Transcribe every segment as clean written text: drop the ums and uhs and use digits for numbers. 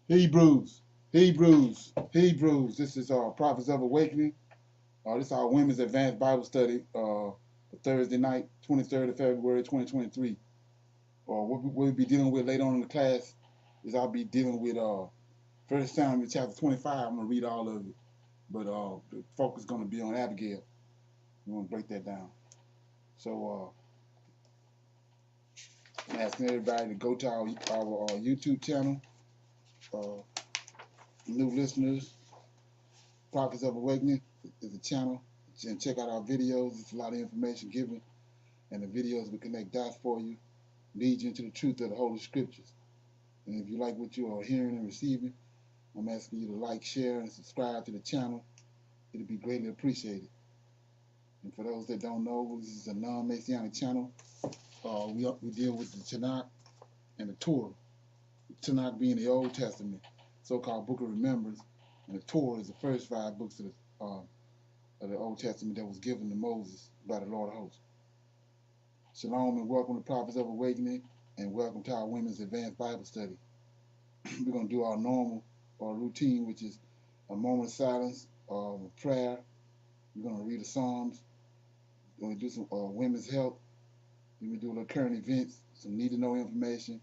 Hebrews, Hebrews. This is Prophets of Awakening. This is our Women's Advanced Bible Study for Thursday night, 23rd of February, 2023. What we'll be dealing with later on in the class is I'll be dealing with 1 Samuel chapter 25. I'm going to read all of it, but the focus is going to be on Abigail. We want to break that down. So I'm asking everybody to go to our YouTube channel. New listeners, Prophets of Awakening is a channel, and check out our videos. It's a lot of information given, and the videos will connect dots for you, lead you into the truth of the Holy Scriptures. And if you like what you are hearing and receiving, I'm asking you to like, share, and subscribe to the channel. It'll be greatly appreciated. And for those that don't know, this is a non-Messianic channel. We deal with the Tanakh and the Torah. The Tanakh being the Old Testament, so-called Book of Remembrance, and the Torah is the first 5 books of the Old Testament that was given to Moses by the Lord of Hosts. Shalom and welcome to Prophets of Awakening, and welcome to our Women's Advanced Bible Study. We're going to do our normal routine, which is a moment of silence, prayer. We're going to read the Psalms. We're going to do some women's health. Then we do a little current events, some need-to-know information.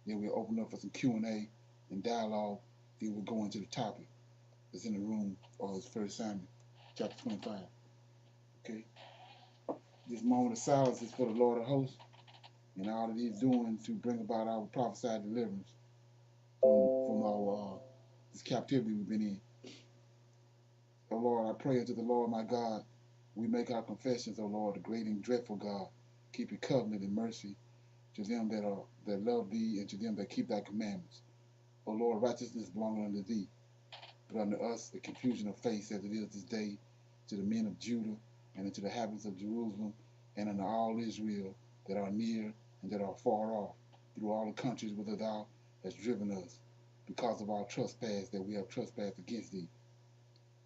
Then we'll open up for some Q&A and dialogue. Then we'll go into the topic that's in the room, it's 1 Samuel, chapter 25. Okay? This moment of silence is for the Lord of Hosts and all that He's doing to bring about our prophesied deliverance from our this captivity we've been in. Oh Lord, I pray unto the Lord my God, we make our confessions, O Lord, the great and dreadful God, keeping covenant and mercy to them that love Thee and to them that keep Thy commandments. O Lord, righteousness belongeth unto Thee, but unto us the confusion of face as it is this day, to the men of Judah and unto the inhabitants of Jerusalem and unto all Israel that are near and that are far off, through all the countries whither Thou hast driven us, because of our trespass that we have trespassed against Thee.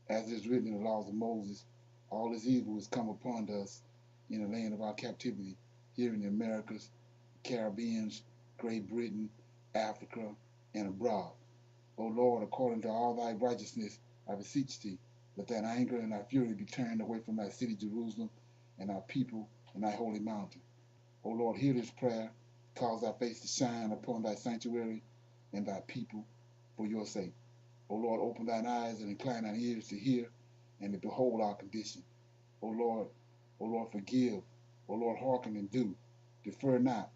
As it is written in the laws of Moses, all this evil is come upon us in the land of our captivity, here in the Americas, Caribbean, Great Britain, Africa, and abroad. O Lord, according to all Thy righteousness, I beseech Thee, let Thine anger and Thy fury be turned away from Thy city Jerusalem and Thy people and Thy holy mountain. O Lord, hear this prayer, cause Thy face to shine upon Thy sanctuary and Thy people for Your sake. O Lord, open Thine eyes and incline Thine ears to hear and to behold our condition. O Lord, forgive. O Lord, hearken and do. Defer not,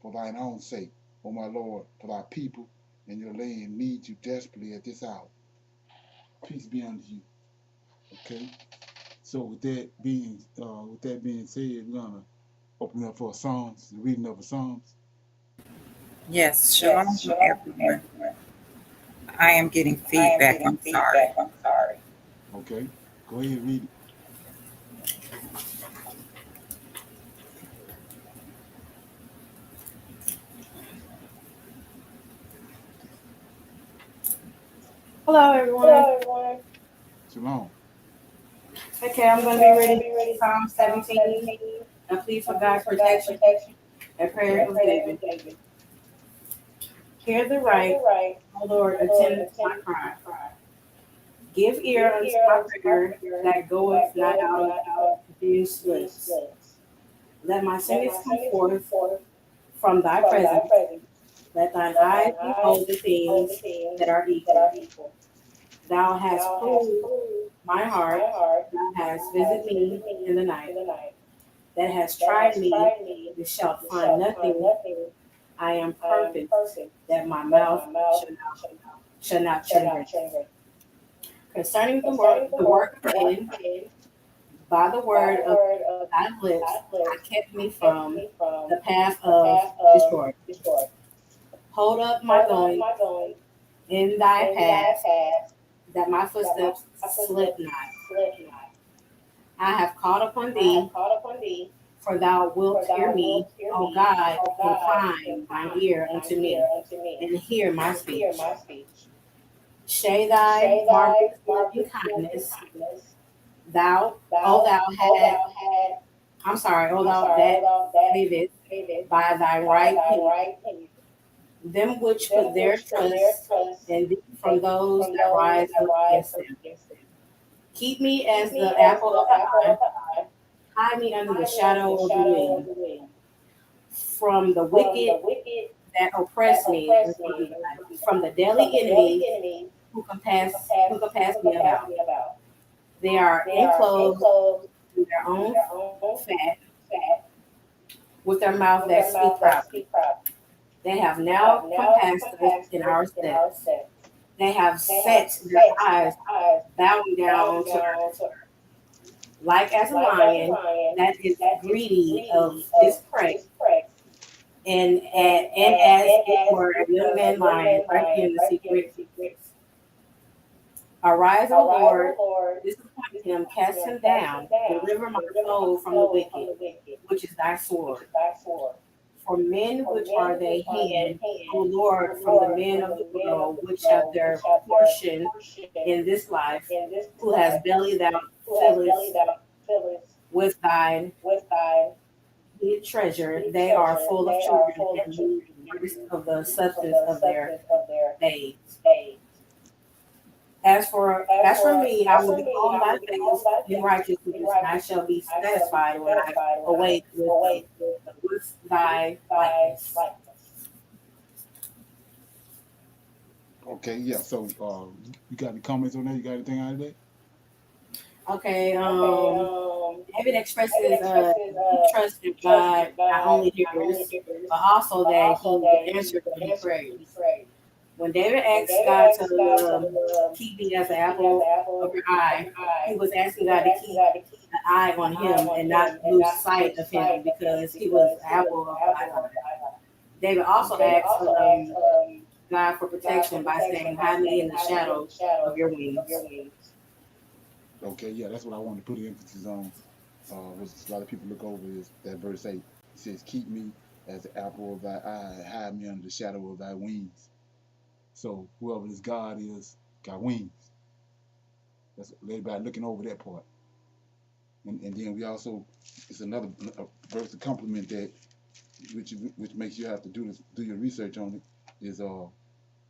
for Thine own sake. O my Lord, for Thy people and Your land need You desperately at this hour. Peace be unto you. Okay. So with that being said, we're gonna open up for Psalms, the reading of the Psalms. Yes, shalom everyone. I am getting feedback. I'm sorry. Okay. Go ahead and read it. Hello, everyone. Shalom. Okay, I'm going to be reading Psalm 17, a plea for God's protection, a prayer of David. Hear the right, O Lord, attend to my cry. Give ear unto my prayer that goeth not out of these lips. Let my sentence come forth from Thy presence. Let Thine eyes behold the things that are evil. Thou hast proved my heart. Thou hast visited me in the night. That has tried me. Thou shalt find nothing. I am perfect, that my mouth shall not transgress. Concerning the work of men, by the word of Thy lips, I kept me from the path of discord. Hold up my going in Thy path, that my footsteps slip not. I have called upon Thee, for Thou wilt hear me. O God, incline Thine ear unto me, and hear my speech. Shade Thy marvelous loving kindness, O Thou that savest by Thy right hand, them which put their trust and thee from those that rise up against them. Keep me as the apple of the eye. Hide me under the shadow of the wing. From the wicked that oppress me and from the deadly enemies who compass me about. They are enclosed in their own fat, with their mouth that speak proudly. They have now compassed us in our steps. They have set their eyes bowing down to earth. Like as a lion that is greedy of his prey, and as it were a young man lion lurking in the secret. Arise, O Lord, disappoint him, cast him down, deliver my soul from the wicked, which is thy sword. For men which are they hid, O Lord, from the men of the world, which have their portion in this life, who has belly thou fillest with thine hid treasure. They are full of children, and leave the worst of the substance of their days. As for me, I will behold thy face in righteousness, and I shall be satisfied when I awake with thy likeness. Okay, yeah. So, you got any comments on that? You got anything out of that? Okay, David expresses he trusted God not only hears, but also that he would answer when he prays. When David asked God to keep me as an apple of your eye, he was asking God to keep an eye on him and not lose sight of him because he was an apple of God's eye. David also asked God for protection by saying, "Hide me in the shadow of your wings." Okay, yeah, that's what I wanted to put the emphasis on. Which a lot of people look over is that verse 8. It says, "Keep me as the apple of thy eye, hide me under the shadow of thy wings." So whoever this God is got wings. That's everybody looking over that part. And then we also, it's another verse to complement that, which makes you have to do your research on it, is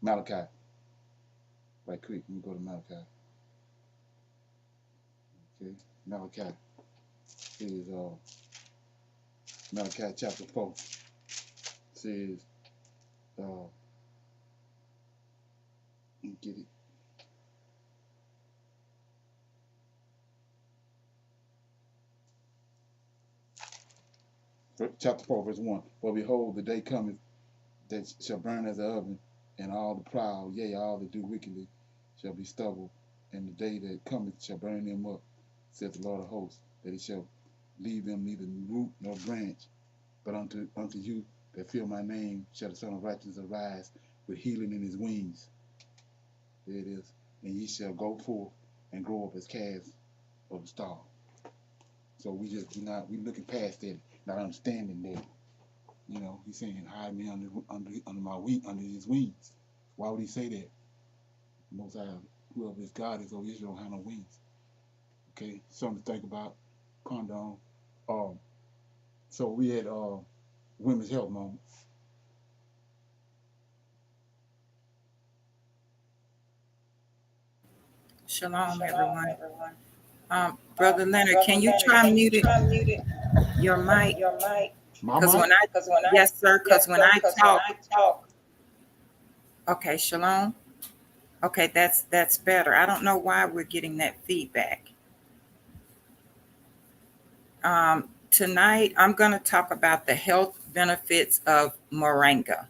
Malachi. Right quick, let me go to Malachi. Okay, Malachi is Malachi chapter 4 says, let me get it. Chapter 4, verse 1. For behold, the day cometh that shall burn as an oven, and all the proud, yea, all that do wickedly, shall be stubble. And the day that cometh shall burn them up, saith the Lord of hosts, that he shall leave them neither root nor branch. But unto you that fear my name shall the Son of Righteousness arise with healing in his wings. There it is. And ye shall go forth and grow up as calves of the stall. So we looking past that, not understanding that. You know, he's saying, hide me under my wing, under his wings. Why would he say that? Most High, whoever his God is, Israel don't have no wings. Okay, something to think about, ponder on. So we had Women's Health Moment. Shalom, everyone. Brother Leonard, can you try muted your mic? My Because mic? yes, sir, because when I talk, okay, shalom. Okay, that's better. I don't know why we're getting that feedback. Tonight, I'm going to talk about the health benefits of moringa.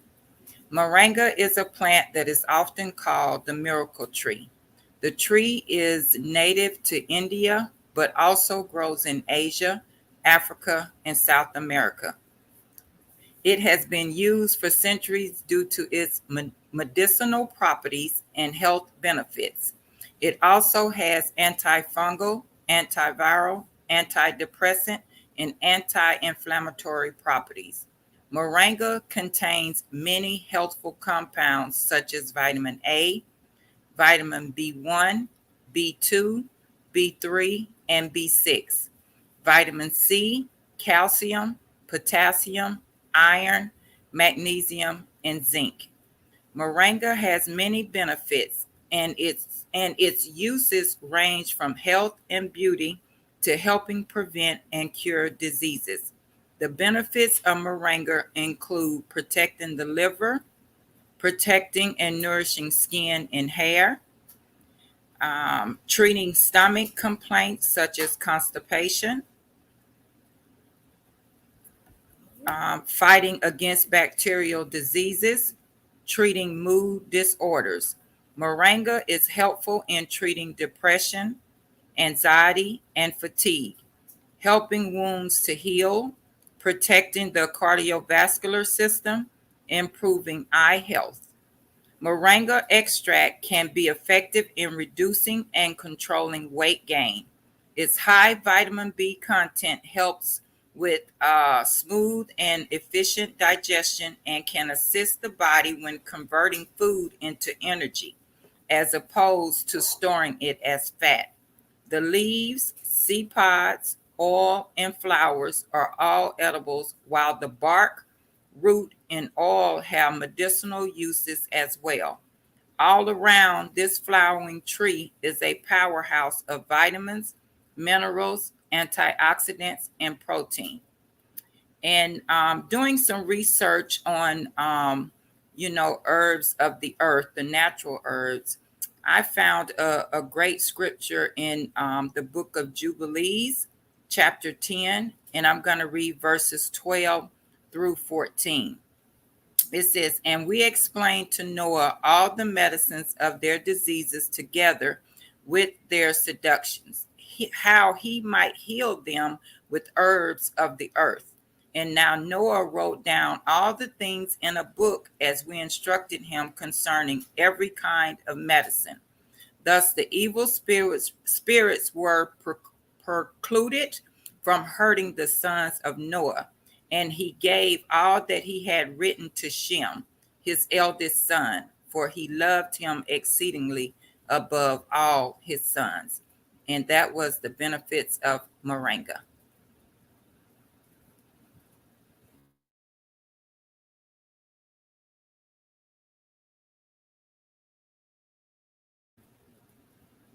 Moringa is a plant that is often called the miracle tree. The tree is native to India, but also grows in Asia, Africa, and South America. It has been used for centuries due to its medicinal properties and health benefits. It also has antifungal, antiviral, antidepressant, and anti-inflammatory properties. Moringa contains many healthful compounds such as vitamin A, vitamin B1, B2, B3, and B6, vitamin C, calcium, potassium, iron, magnesium, and zinc. Moringa has many benefits, and its uses range from health and beauty to helping prevent and cure diseases. The benefits of moringa include protecting the liver, protecting and nourishing skin and hair, treating stomach complaints such as constipation, fighting against bacterial diseases, treating mood disorders. Moringa is helpful in treating depression, anxiety, and fatigue, helping wounds to heal, protecting the cardiovascular system, improving eye health. Moringa extract can be effective in reducing and controlling weight gain. Its high vitamin B content helps with smooth and efficient digestion and can assist the body when converting food into energy as opposed to storing it as fat. The leaves, seed pods, oil, and flowers are all edibles, while the bark, root, and oil have medicinal uses as well. All around, this flowering tree is a powerhouse of vitamins, minerals, antioxidants, and protein. And doing some research on, herbs of the earth, the natural herbs, I found a great scripture in the book of Jubilees, chapter 10, and I'm going to read verses 12 through 14. It says, "And we explained to Noah all the medicines of their diseases together with their seductions, how he might heal them with herbs of the earth. And now Noah wrote down all the things in a book as we instructed him concerning every kind of medicine. Thus the evil spirits were precluded from hurting the sons of Noah. And he gave all that he had written to Shem, his eldest son, for he loved him exceedingly above all his sons." And that was the benefits of moringa.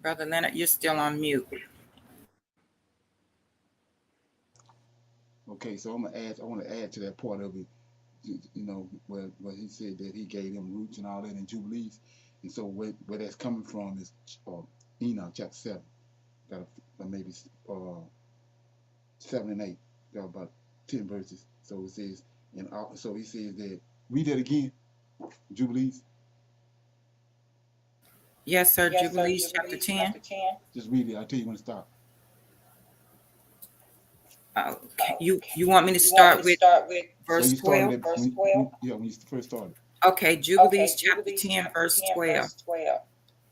Brother Leonard, you're still on mute. Okay, so I want to add to that part of it. Where he said that he gave them roots and all that in Jubilees, and so where that's coming from is Enoch chapter 7, got maybe 7 and 8, got about 10 verses. So it says, so he says that, read that again, Jubilees. Yes, sir. Yes, sir. Jubilees chapter Jubilees 10. chapter 10. Just read it. I'll tell you when to stop. Okay. You want me to You want me start to with start with So verse you started 12? at verse 12? when you first started. Okay, Jubilees Okay, chapter Jubilees 10, chapter verse 10, 12. verse 12.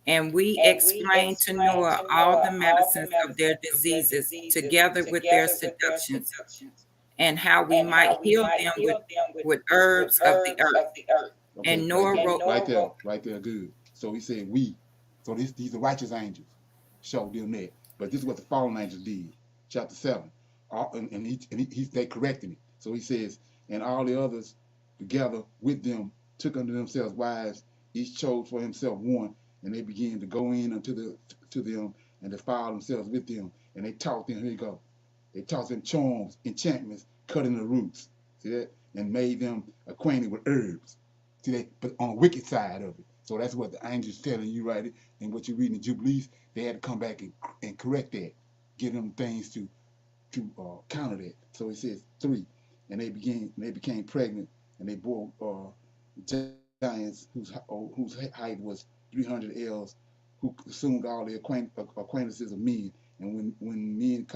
And we And we explained to explained Noah to all the Noah all the medicines of their medicines of their diseases, diseases together with their together with their seductions, seductions, and how we and might how we heal might them heal them with with herbs of the herbs earth. of the earth. Okay, And right Noah there, And wrote, Noah wrote, right there, good. So he said we. So these are righteous angels showed them that. But this is what the fallen angels did. Chapter 7. They correcting it. So he says, and all the others together with them took unto themselves wives, each chose for himself one, and they began to go in to them and defile themselves with them. And they taught them, here you go. They taught them charms, enchantments, cutting the roots. See that? And made them acquainted with herbs. See that? But on the wicked side of it. So that's what the angels telling you, right? And what you read in Jubilees, they had to come back and correct that, give them things to counter that. So it says 3, and they became pregnant, and they bore giants whose height was 300 ells, who consumed all the acquaintances of men. And when men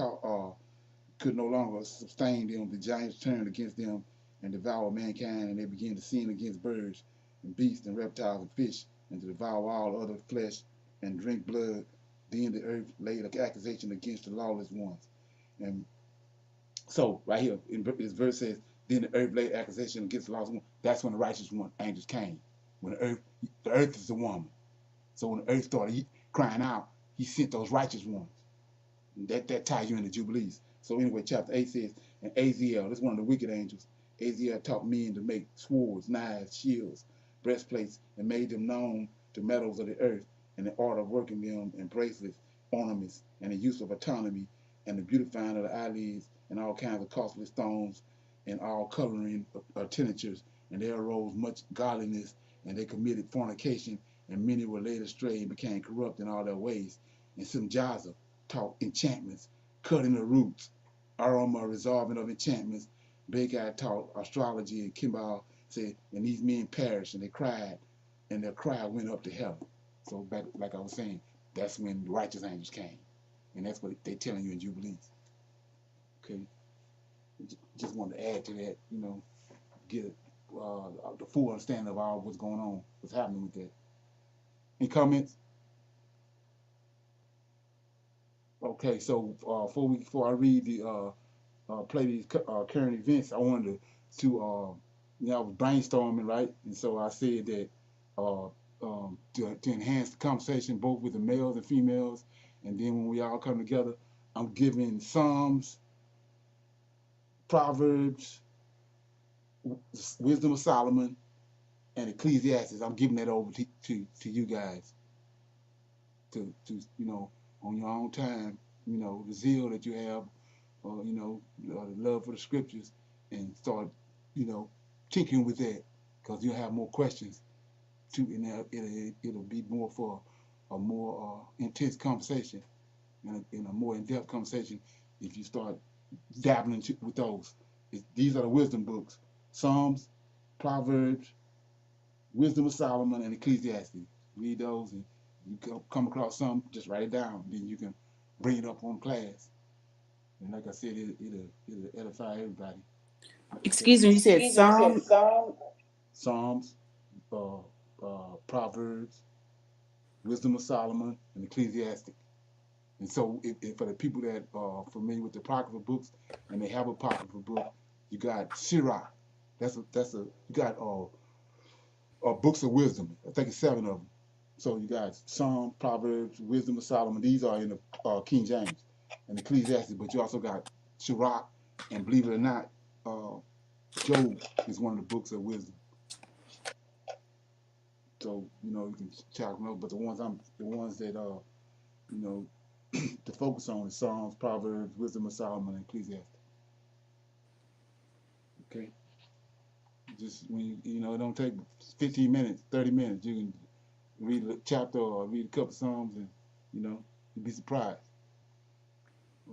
could no longer sustain them, the giants turned against them and devoured mankind, and they began to sin against birds and beasts and reptiles and fish, and to devour all other flesh and drink blood. Then the earth laid an accusation against the lawless ones. And so right here in this verse says, then the earth laid accusation against the lawless one. That's when the righteous one angels came. When the earth is the woman. So when the earth started crying out, he sent those righteous ones. That ties you into Jubilees. So anyway, chapter 8 says, and Aziel, this is one of the wicked angels, Aziel taught men to make swords, knives, shields, breastplates, and made them known to metals of the earth, and the art of working them, and bracelets, ornaments, and the use of autonomy, and the beautifying of the eyelids, and all kinds of costly stones, and all coloring of tinctures. And there arose much godliness, and they committed fornication, and many were led astray and became corrupt in all their ways. And some Jaza taught enchantments, cutting the roots, Aroma resolving of enchantments. Big taught astrology, and Kimball said, and these men perished, and they cried, and their cry went up to heaven. So back, like I was saying, that's when the righteous angels came, and that's what they're telling you in Jubilees. Okay, just wanted to add to that, get the full understanding of all what's going on, what's happening with that. Any comments? Okay, so before I read the play these current events, I wanted to I was brainstorming, right? And so I said that to enhance the conversation both with the males and females, and then when we all come together, I'm giving Psalms, Proverbs, Wisdom of Solomon, and Ecclesiastes. I'm giving that over to you guys to on your own time, the zeal that you have, the love for the scriptures, and start, tinkering with that, because you'll have more questions too, and it'll be more for a more intense conversation, and a more in-depth conversation if you start dabbling with those. These are the wisdom books: Psalms, Proverbs, Wisdom of Solomon, and Ecclesiastes. Read those, and you come across something, just write it down. Then you can bring it up on class. And like I said, it'll edify everybody. Excuse me, you said Psalms, Proverbs, Wisdom of Solomon, and Ecclesiastic. And so, if for the people that are familiar with the apocryphal books, and they have a apocryphal book, you got Sirach. You got books of wisdom. I think it's 7 of them. So you got Psalm, Proverbs, Wisdom of Solomon. These are in the King James and Ecclesiastes. But you also got Sirach, and believe it or not, Job is one of the books of wisdom. So you can check them out. But the ones that to focus on is Psalms, Proverbs, Wisdom of Solomon, and Ecclesiastes. Okay. Just when it don't take 15 minutes, 30 minutes. You can read a chapter or read a couple Psalms, and you'd be surprised.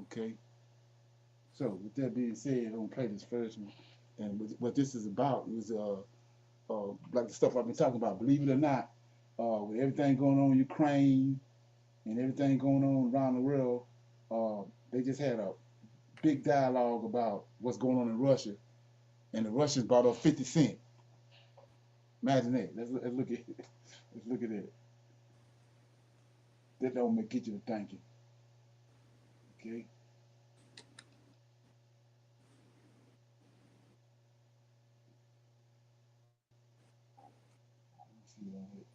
Okay. So with that being said, I'm gonna play this first one, and what this is about is like the stuff I've been talking about. Believe it or not, with everything going on in Ukraine and everything going on around the world, they just had a big dialogue about what's going on in Russia, and the Russians brought up 50 Cent. Imagine that. Let's look at it. Let's look at it. That don't get you to thinking. Okay. Let's see all that.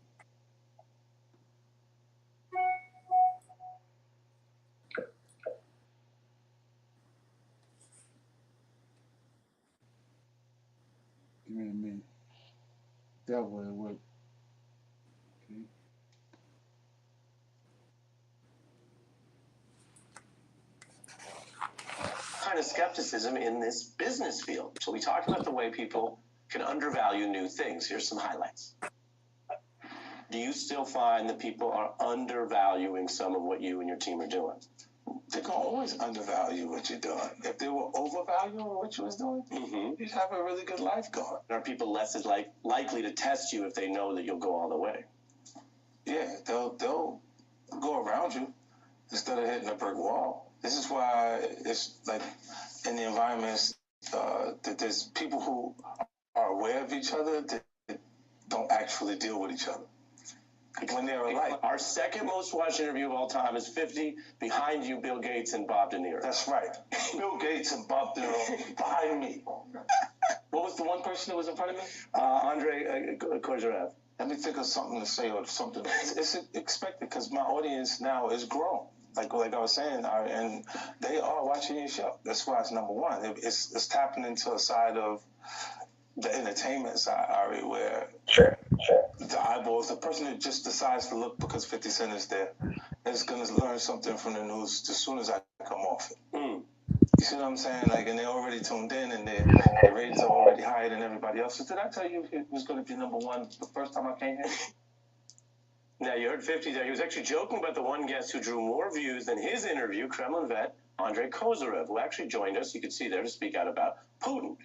Give me a minute. That way it worked. Okay. Kind of skepticism in this business field. So we talked about the way people can undervalue new things. Here's some highlights. Do you still find that people are undervaluing some of what you and your team are doing? They're going to always undervalue what you're doing. If they were overvaluing what you was doing, you'd have a really good life going. Are people less likely to test you if they know that you'll go all the way? Yeah, they'll go around you instead of hitting a brick wall. This is why it's like in the environments that there's people who are aware of each other that don't actually deal with each other. When they're alike. Our second most watched interview of all time is 50, behind you, Bill Gates and Bob De Niro. That's right. Bill Gates and Bob De Niro behind me. What was the one person that was in front of me? Andrei Kozyrev. Let me think of something to say or something. It's expected because my audience now is grown. Like I was saying, and they are watching your show. That's why it's number one. It's tapping into a side of the entertainment side, Ari, where the eyeballs, the person who just decides to look because 50 Cent is there, is going to learn something from the news as soon as I come off it. You see what I'm saying? Like, and they're already tuned in, and their ratings are already higher than everybody else. So did I tell you it was going to be number one the first time I came here? Now, you heard 50 there. He was actually joking about the one guest who drew more views than his interview, Kremlin vet Andrei Kozyrev, who actually joined us, you could see there, to speak out about Putin.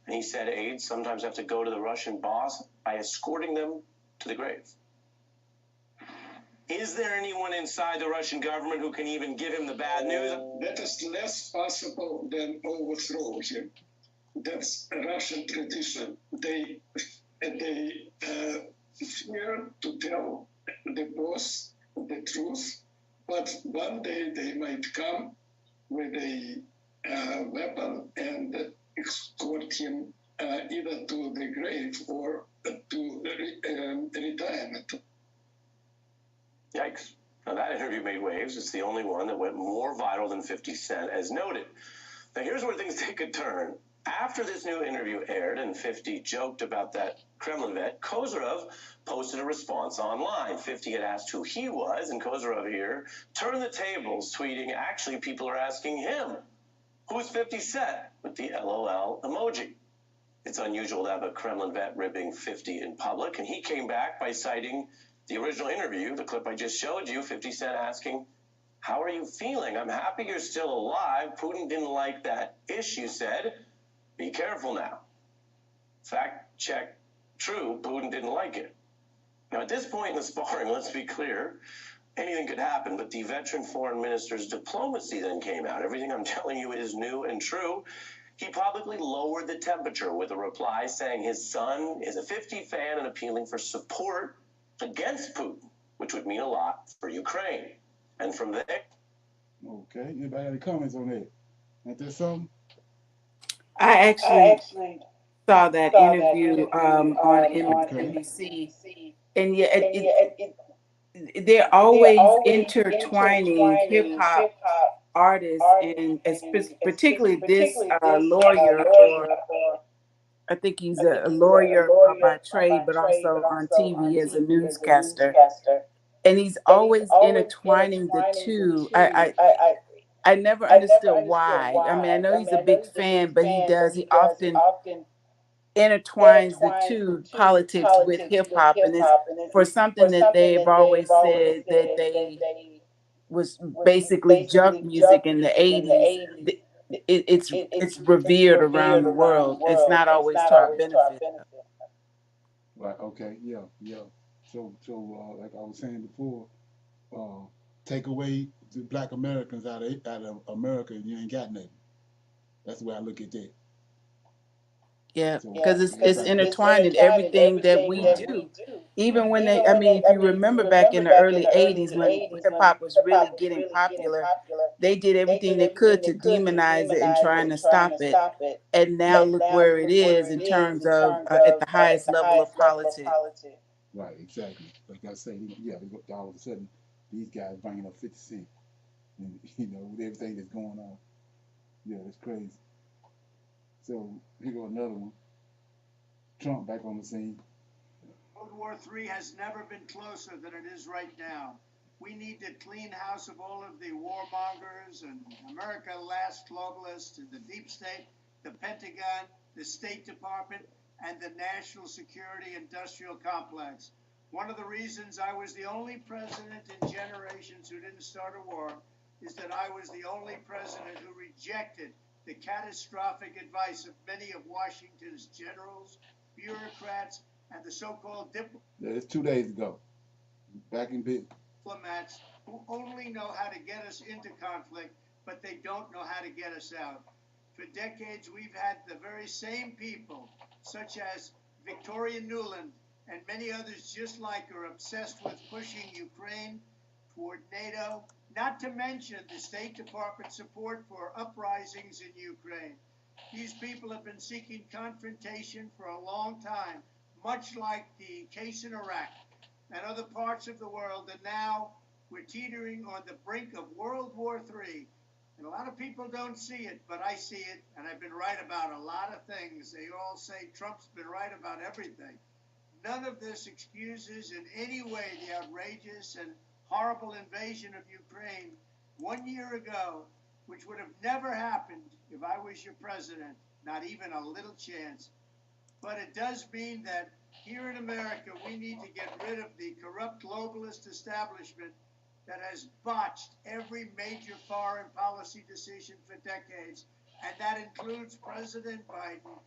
And he said aides sometimes have to go to the Russian boss by escorting them to the grave. Is there anyone inside the Russian government who can even give him the bad news? That is less possible than overthrow him. That's a Russian tradition. They fear to tell the boss the truth, but one day they might come with a weapon and escort him either to the grave or to retirement. Yikes. Now, that interview made waves. It's the only one that went more viral than 50 Cent, as noted. Now, here's where things take a turn. After this new interview aired and 50 joked about that Kremlin vet, Kozyrev posted a response online. 50 had asked who he was, and Kozyrev here turned the tables, tweeting, actually, people are asking him, who's 50 Cent, with the LOL emoji. It's unusual to have a Kremlin vet ribbing 50 in public, and he came back by citing the original interview, the clip I just showed you, 50 Cent asking, how are you feeling? I'm happy you're still alive. Putin didn't like that issue, said. Be careful now. Fact check, true, Putin didn't like it. Now, at this point in the sparring, let's be clear, anything could happen, but the veteran foreign minister's diplomacy then came out. Everything I'm telling you is new and true. He publicly lowered the temperature with a reply saying his son is a 50 fan and appealing for support against Putin, which would mean a lot for Ukraine. And from there... Okay, anybody got any comments on that? Ain't there something? I actually saw that interview on MSNBC, and they're always intertwining hip hop artists and particularly this lawyer, or I think he's a lawyer by trade, but also on TV as a newscaster. And he's always intertwining the two. I never understood why. I mean, I know he's a big fan, but he often intertwines the two, politics with hip hop, and it's for something that they've always said that they was basically junk music in the 80s. It's revered around the world. It's not always to our benefit. Right. Okay. Yeah. Yeah. So like I was saying before, take away the Black Americans out of America, and you ain't got nothing. That's the way I look at that. Yeah, So because it's like intertwined in everything that we do. Even when I mean, if you remember back in the early 80s when hip hop was really getting popular, they did everything they could to demonize it and trying to stop it. And now look where it is in terms of at the highest level of politics. Right. Exactly. Like I say, yeah. All of a sudden, these guys bringing up 50 Cent, and with everything that's going on. Yeah, it's crazy. So here go another one. Trump back on the scene. World War III has never been closer than it is right now. We need to clean house of all of the warmongers and America Last Globalists and the deep state, the Pentagon, the State Department, and the national security industrial complex. One of the reasons I was the only president in generations who didn't start a war is that I was the only president who rejected the catastrophic advice of many of Washington's generals, bureaucrats, and the so-called Yeah, it's 2 days ago. Back in bed. diplomats who only know how to get us into conflict, but they don't know how to get us out. For decades, we've had the very same people, such as Victoria Nuland and many others just like her, obsessed with pushing Ukraine toward NATO, not to mention the State Department support for uprisings in Ukraine. These people have been seeking confrontation for a long time, much like the case in Iraq and other parts of the world, and now we're teetering on the brink of World War III. And a lot of people don't see it, but I see it, and I've been right about a lot of things. They all say Trump's been right about everything. None of this excuses in any way the outrageous and horrible invasion of Ukraine 1 year ago, which would have never happened if I was your president, not even a little chance. But it does mean that here in America, we need to get rid of the corrupt globalist establishment that has botched every major foreign policy decision for decades. And that includes President Biden,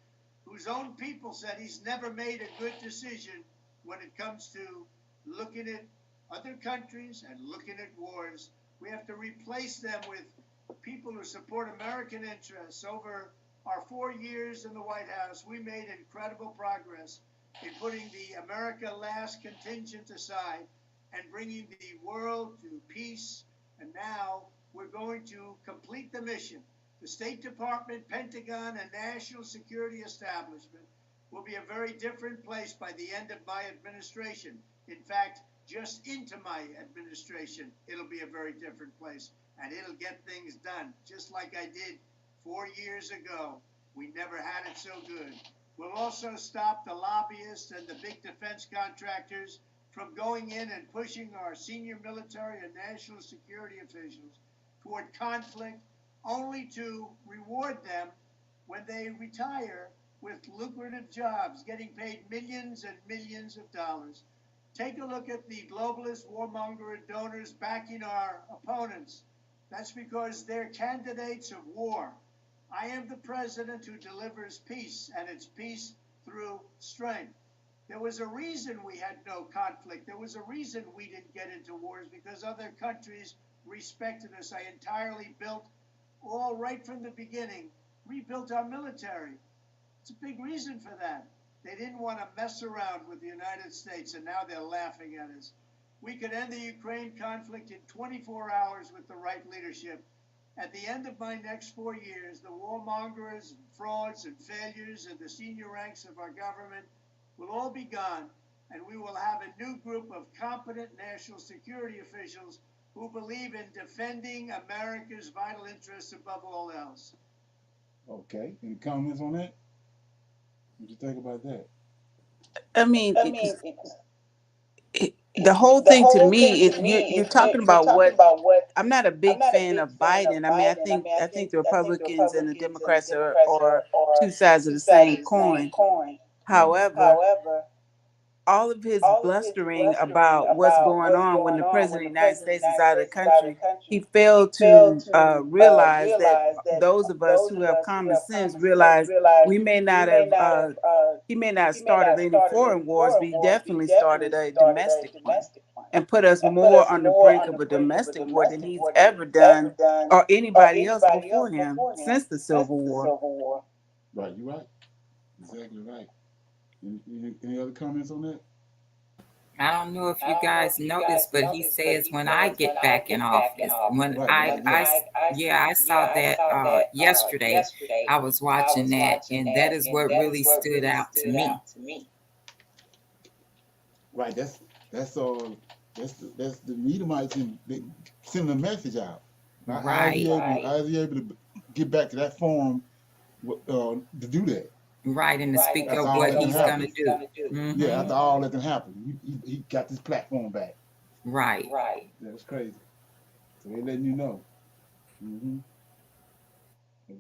whose own people said he's never made a good decision when it comes to looking at other countries and looking at wars. We have to replace them with people who support American interests. Over our 4 years in the White House, we made incredible progress in putting the America Last contingent aside and bringing the world to peace. And now we're going to complete the mission. The State Department, Pentagon, and national security establishment will be a very different place by the end of my administration. In fact, just into my administration, it'll be a very different place, and it'll get things done, just like I did 4 years ago. We never had it so good. We'll also stop the lobbyists and the big defense contractors from going in and pushing our senior military and national security officials toward conflict, only to reward them when they retire with lucrative jobs, getting paid millions and millions of dollars. Take a look at the globalist warmonger donors backing our opponents. That's because they're candidates of war. I am the president who delivers peace, and it's peace through strength. There was a reason we had no conflict. There was a reason we didn't get into wars, because other countries respected us. I entirely built, all right from the beginning, rebuilt our military. It's a big reason for that. They didn't want to mess around with the United States, and now they're laughing at us. We could end the Ukraine conflict in 24 hours with the right leadership. At the end of my next 4 years, the warmongers, frauds, and failures in the senior ranks of our government will all be gone, and we will have a new group of competent national security officials who believe in defending America's vital interests above all else. Okay. Any comments on that? What you think about that? I mean, the whole The thing to whole thing me to is me you're is talking you're about talking what about what I'm not a I'm big not a fan big of fan of Biden. I mean, I Biden. think I think the I think the Republicans and the Republicans and the Democrats Democrats are are two sides of two the sides same of the same coin. coin. Right. However, However, all of his all of his blustering blustering about what's about going what's on when going the on president when of the the United president of the States is United out of the States is out of country, the country, he failed he failed to to realize that realize that those of us those who of have us who common have sense common sense realize realize we may we not may have not have he may not have he may not started have any started foreign any wars, but foreign he wars, but he definitely started definitely a started a domestic one domestic one and put us and put more us on the more brink on of the a brink of a domestic war than domestic he's war than ever he's ever done done or or anybody else anybody else before him before him since the since Civil the War. Civil War. Right. You're right. Exactly right. Any other comments on that? I don't know if I you don't know guys if you guys noticed, but he noticed, but says he when I says when get I back in get back in office, office, when Right. I, Right. I, Yeah. yeah, I yeah, saw I that saw that yesterday. yesterday. I was I watching was that, watching and that that, is and what that is really what stood really out to stood me. out to me. Right. That's that's the Edomites and they sending a message out. How is Right, he able? Right, How is he able to get back to that form to do that right, and to right, and speak to after of all what speak that of done he's what gonna happened? he's do. gonna do. Yeah. Mm-hmm. After all that done happened, he got this platform back. Right. Right. That's crazy. So they letting you know. Hmm.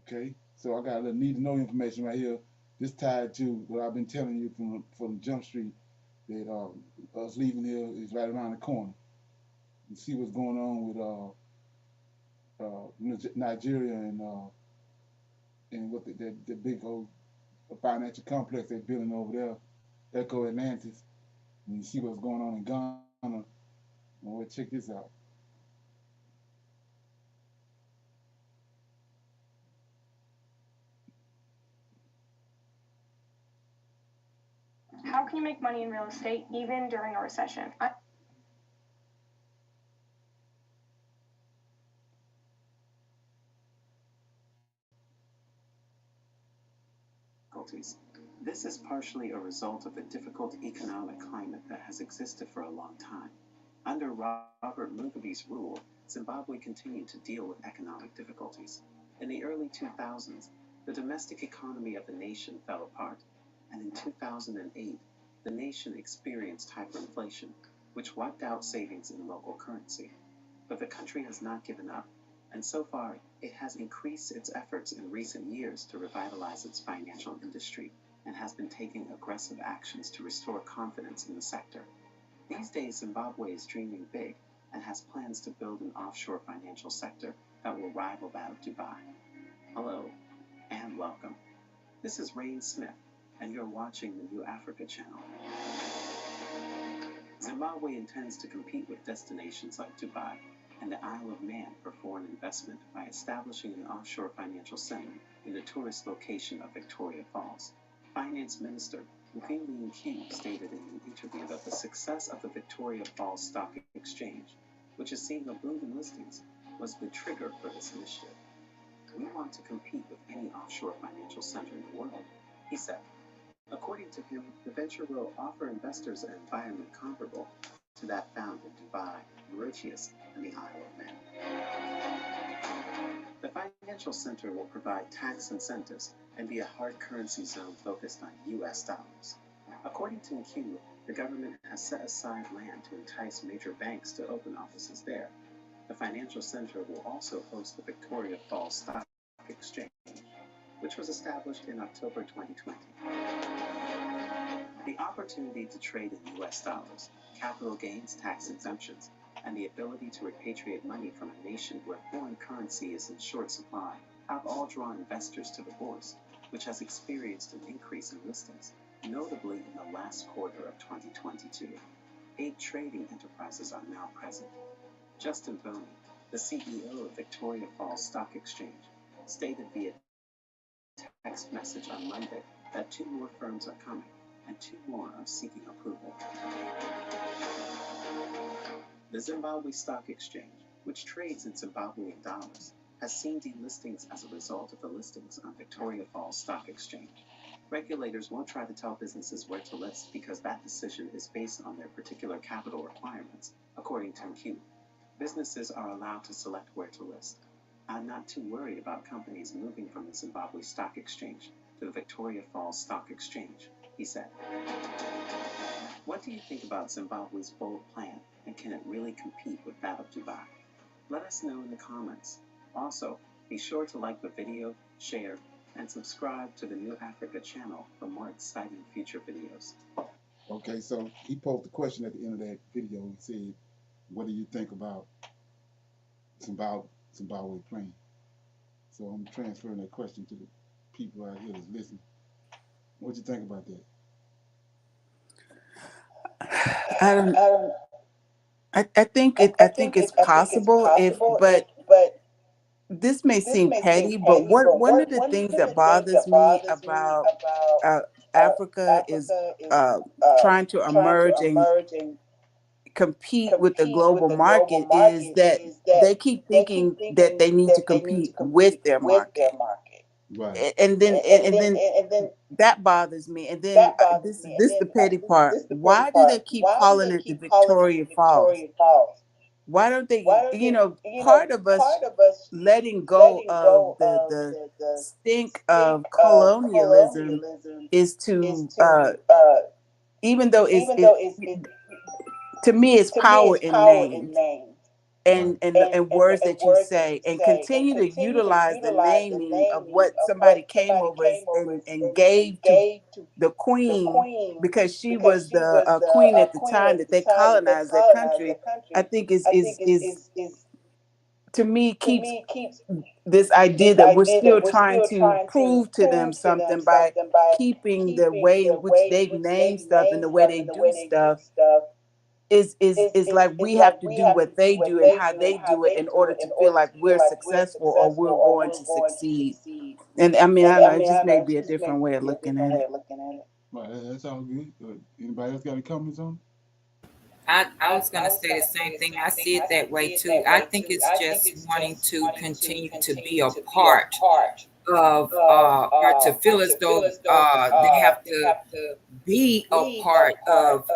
Okay. So I got a little need to know information right here. This tied to what I've been telling you from Jump Street that us leaving here is right around the corner. You see what's going on with Nigeria and what the big old financial complex they're building over there, Echo Atlantis. And you see what's going on in Ghana. Well, check this out. How can you make money in real estate even during a recession? This is partially a result of the difficult economic climate that has existed for a long time. Under Robert Mugabe's rule, Zimbabwe continued to deal with economic difficulties. In the early 2000s, the domestic economy of the nation fell apart, and in 2008, the nation experienced hyperinflation, which wiped out savings in local currency. But the country has not given up, and so far, it has increased its efforts in recent years to revitalize its financial industry and has been taking aggressive actions to restore confidence in the sector. These days, Zimbabwe is dreaming big and has plans to build an offshore financial sector that will rival that of Dubai. Hello, and welcome. This is Rain Smith, and you're watching the New Africa channel. Zimbabwe intends to compete with destinations like Dubai and the Isle of Man for foreign investment by establishing an offshore financial center in the tourist location of Victoria Falls. Finance Minister Mufimbi stated in an interview that the success of the Victoria Falls Stock Exchange, which is seeing a boom in listings, was the trigger for this initiative. We want to compete with any offshore financial center in the world, he said. According to him, the venture will offer investors an environment comparable to that found in Dubai, Mauritius, and the Isle of Man. The financial center will provide tax incentives and be a hard currency zone focused on US dollars. According to Nkiru, the government has set aside land to entice major banks to open offices there. The financial center will also host the Victoria Falls Stock Exchange, which was established in October 2020. The opportunity to trade in US dollars, capital gains tax exemptions, and the ability to repatriate money from a nation where foreign currency is in short supply have all drawn investors to the bourse, which has experienced an increase in listings, notably in the last quarter of 2022. 8 trading enterprises are now present. Justin Boney, the CEO of Victoria Falls Stock Exchange, stated via text message on Monday that 2 more firms are coming and 2 more are seeking approval. The Zimbabwe Stock Exchange, which trades in Zimbabwean dollars, has seen delistings as a result of the listings on Victoria Falls Stock Exchange. Regulators won't try to tell businesses where to list because that decision is based on their particular capital requirements, according to Nkiru. Businesses are allowed to select where to list. I'm not too worried about companies moving from the Zimbabwe Stock Exchange to the Victoria Falls Stock Exchange, he said. What do you think about Zimbabwe's bold plan, and can it really compete with that of Dubai? Let us know in the comments. Also, be sure to like the video, share, and subscribe to the New Africa channel for more exciting future videos. Okay, so he posed a question at the end of that video. He said, what do you think about Zimbabwe playing? So I'm transferring that question to the people out here that's listening. What do you think about that? I think it's possible but this may seem petty, but one of the things that bothers me about Africa is trying to emerge and compete with the global market is that they keep thinking that they need to compete with their market. Right. And then that bothers me. And then this the petty part. Why do they keep calling it the Victoria Falls? Why don't they, part of us letting go of the stink of colonialism is to even though to me it's power in names and words that you say, and continue to utilize the naming of what somebody came over and gave to the queen because she was the queen at the time that they colonized that country. I think is to me keeps this idea that we're still trying to prove to them something by keeping the way in which they've named stuff and the way they do stuff is like we have to do what they do and how they do it in order to feel like we're successful or we're going to succeed. And I mean, I don't know, it just may be a different way of looking at it. Right, that sounds good. Anybody else got any comments on I was going to say the same thing. I see it that way too. I think it's just wanting to continue to be a part of, or to feel as though they have to be a part of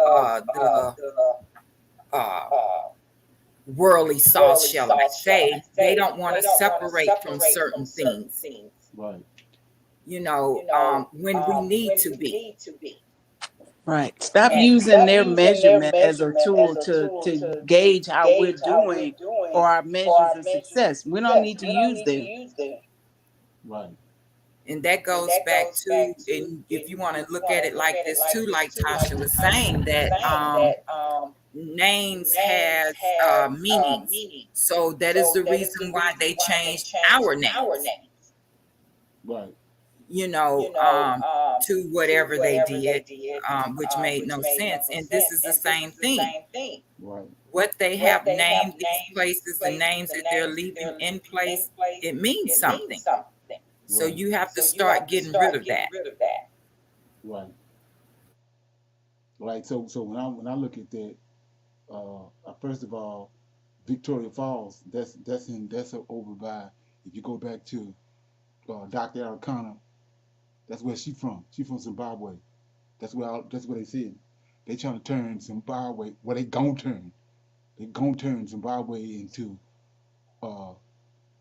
the worldly sauce, shall I say. They don't want to separate from certain things, Right. when we need to be. Right. Stop And using their measurement as a tool to gauge how we're doing or our measures of success. We don't need to use them. Right. and that goes back to, and if you want to look at it like this too, like Tasha was saying, that names has meanings. So that is the reason why they changed our names, Right. to whatever they did, which made no sense. And this is the same thing. Right. What they have named these places, the names that they're leaving in place, it means something. So Right. you have to start getting rid of that. Right. Right. So when I look at that, first of all, Victoria Falls, that's over by. If you go back to Dr. Arikana, that's where she from. She from Zimbabwe. That's where they said. They trying to turn Zimbabwe. Well, they gonna turn. They gonna turn Zimbabwe into uh,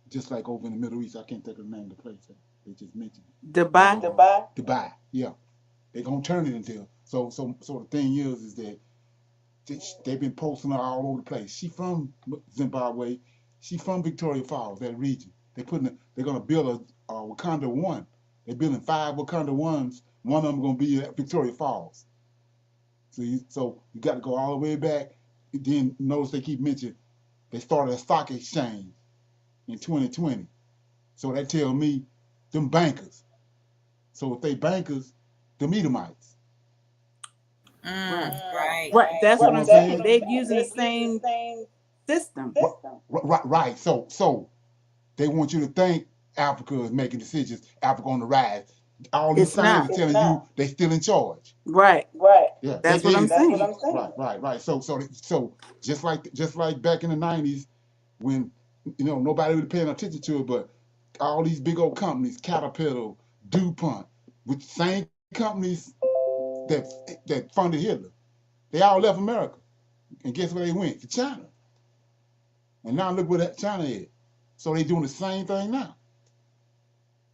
just like over in the Middle East. I can't think of the name of the place that they just mentioned. Dubai. Dubai. Yeah. They gonna turn it into. So the thing is that they've been posting her all over the place. She from Zimbabwe. She from Victoria Falls, that region. They're gonna build a Wakanda one. They're building 5 Wakanda ones. One of them gonna be at Victoria Falls. So you got to go all the way back. Then notice they keep mentioning they started a stock exchange in 2020. So that tell me them bankers. So if they bankers, them Edomites. Right. Right. That's See what what I'm I'm saying. saying? They're using the same system. Right. So they want you to think Africa is making decisions. Africa on the rise. All these It's signs not. are telling you they still in charge. Right. Yeah, That's what I'm saying. Right. So just like back in the 90s when nobody really paying attention to it, but all these big old companies, Caterpillar, DuPont, with the same companies that funded Hitler, they all left America. And guess where they went? To China. And now look where China is. So they doing the same thing now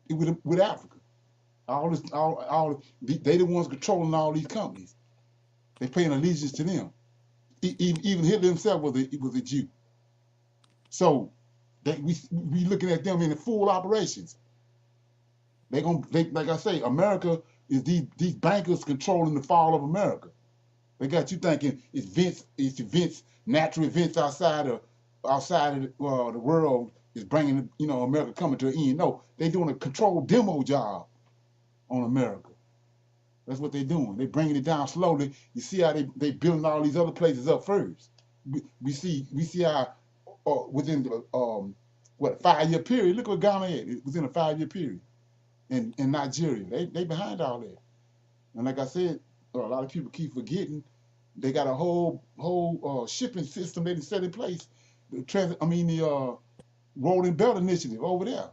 with Africa. They the ones controlling all these companies. They paying allegiance to them. Even Hitler himself was a Jew. So we looking at them in the full operations. They like I say, America is these bankers controlling the fall of America. They got you thinking it's events, natural events outside of the world is bringing America coming to an end. No, they doing a controlled demo job on America. That's what they're doing. They're bringing it down slowly. You see how they building all these other places up first. We see how within the 5-year period. Look what Ghana is. It was in a 5-year period. In Nigeria, they behind all that. And like I said, a lot of people keep forgetting they got a whole shipping system they set in place. The Rolling Belt Initiative over there.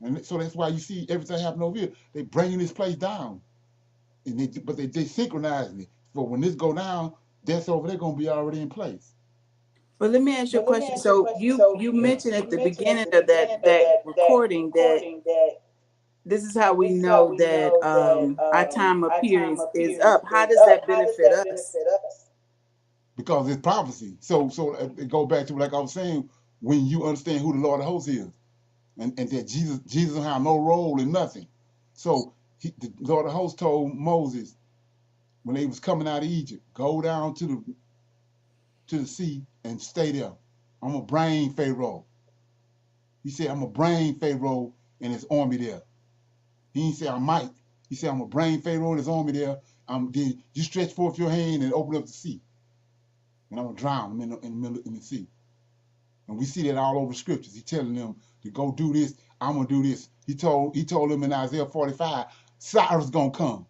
And so that's why you see everything happen over here. They bringing this place down. But they synchronizing it. So when this go down, that's over there gonna be already in place. But let me ask you a question. So you mentioned at the beginning of that recording that this is how we know that our time of period is up. How does that benefit us? Because it's prophecy. So it go back to like I was saying, when you understand who the Lord of hosts is, and that Jesus don't have no role in nothing. So the Lord of hosts told Moses when they was coming out of Egypt, go down to the sea and stay there. I'm gonna bring Pharaoh. He said, I'm gonna bring Pharaoh and his army there. He didn't say I might. He said, I'm gonna bring Pharaoh and his army there. Then you stretch forth your hand and open up the sea. And I'm gonna drown them in the sea. And we see that all over the scriptures. He's telling them to go do this. I'm gonna do this. He told them in Isaiah 45, Cyrus gonna come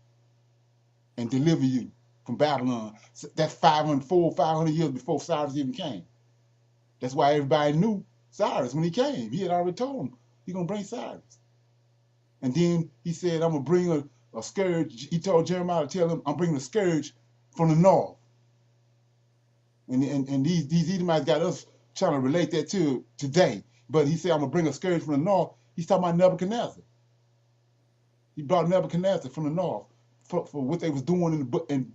and deliver you from Babylon. That's 500 years before Cyrus even came. That's why everybody knew Cyrus when he came. He had already told them he's gonna bring Cyrus. And then he said, I'm gonna bring a scourge. He told Jeremiah to tell him, I'm bringing a scourge from the north. And these Edomites got us trying to relate that to today. But he said, I'm going to bring a scourge from the north. He's talking about Nebuchadnezzar. He brought Nebuchadnezzar from the north for what they was doing in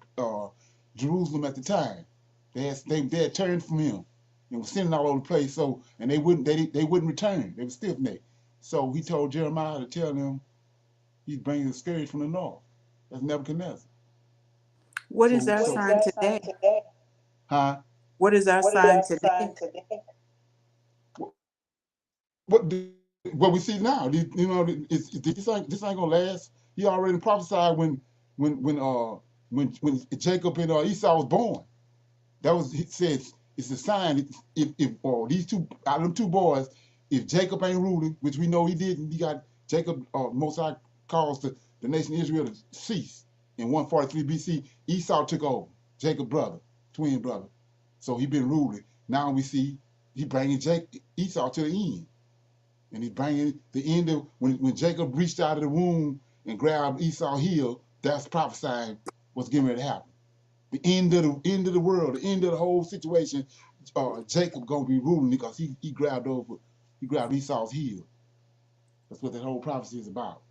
Jerusalem at the time. They had turned from him and was sending all over the place. So and they wouldn't return. They were stiff necked. So he told Jeremiah to tell them he's bringing a scourge from the north. That's Nebuchadnezzar. What is our sign today? Huh? What is our sign today? What we see now, you know, this ain't gonna last. He already prophesied when Jacob and Esau was born. That was, he says, it's a sign. If these two out of them two boys, if Jacob ain't ruling, which we know he didn't, he got Jacob. Most High caused the nation of Israel to cease in 143 BC. Esau took over, Jacob's brother, twin brother. So he been ruling. Now we see he bringing Esau to the end. And he's bringing the end of when Jacob reached out of the womb and grabbed Esau's heel, that's prophesying what's getting ready to happen. The end of the world, the end of the whole situation. Jacob gonna be ruling because he grabbed Esau's heel. That's what that whole prophecy is about.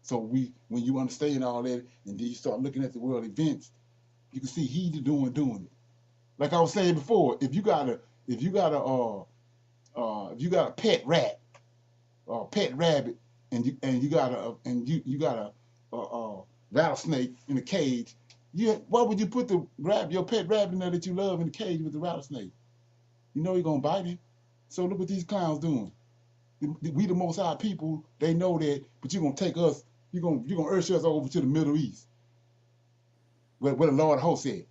So when you understand all that, and then you start looking at the world events, you can see he doing it. Like I was saying before, if you got a pet rat or pet rabbit, and you got a rattlesnake in a cage, why would you put your pet rabbit in there that you love in the cage with the rattlesnake? You know you're gonna bite him. So look what these clowns doing. We the Most High people, they know that, but you're gonna take us, you're gonna urge us over to the Middle East, where the Lord of hosts said.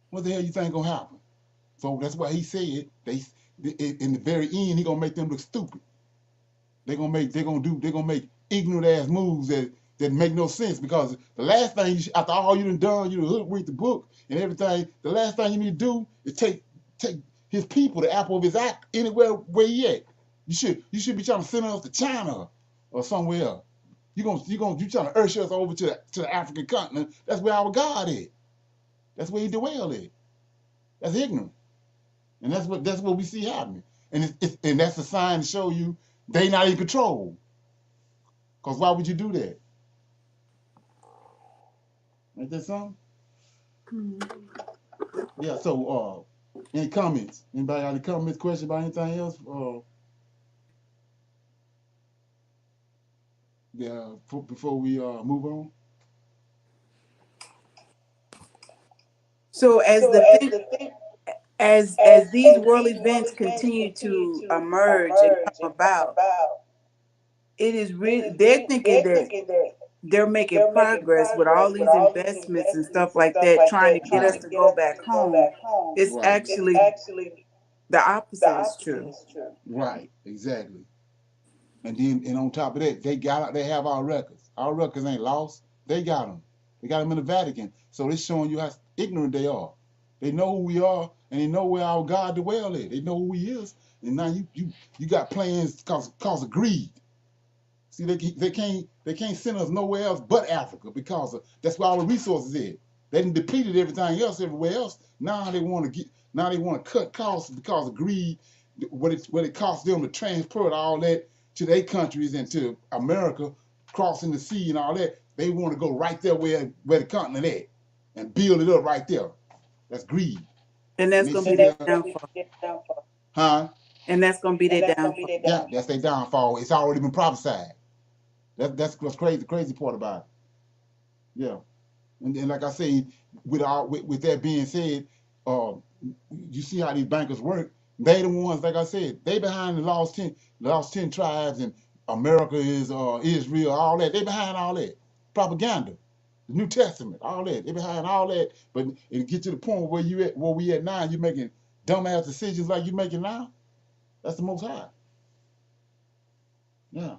What the hell you think gonna happen? So that's why he said in the very end he gonna make them look stupid. They're gonna make ignorant ass moves that make no sense, because the last thing after all you done, you hoodwinked the book and everything, the last thing you need to do is take his people, the apple of his eye, anywhere where he at. You should be trying to send us to China or somewhere else. You trying to urge us over to the African continent. That's where our God is. That's where he dwell at. That's ignorant. And that's what we see happening. And and that's a sign to show you they not in control. Because why would you do that? Ain't that something? Yeah, so any comments? Anybody got any comments, questions about anything else? Before we move on? So as these world events continue to emerge and come about, it is really, they're thinking that they're making progress with all these investments and stuff like that, trying to get us to go back home. It's actually the opposite is true. Right, exactly. And on top of that, they have our records. Our records ain't lost. They got them. They got them in the Vatican. So it's showing you how ignorant they are. They know who we are, and they know where our God dwell at. They know who he is. And now you got plans cause of greed. See, they can't send us nowhere else but Africa, because that's where all the resources is. They done depleted everything else everywhere else. Now they want to cut costs because of greed. What it costs them to transport all that to their countries and to America, crossing the sea and all that. They want to go right there where the continent at and build it up right there. That's greed. And that's going to be their downfall. Huh? And that's going to be their downfall. Yeah, that's their downfall. It's already been prophesied. That's what's crazy. The crazy part about it. Yeah, and like I say, with that being said, you see how these bankers work. They the ones, like I said, they behind the lost 10 tribes, and America is Israel, all that. They behind all that propaganda, the New Testament, all that. They behind all that. But it get to the point where we at now, you're making dumbass decisions like you're making now. That's the Most High. Yeah.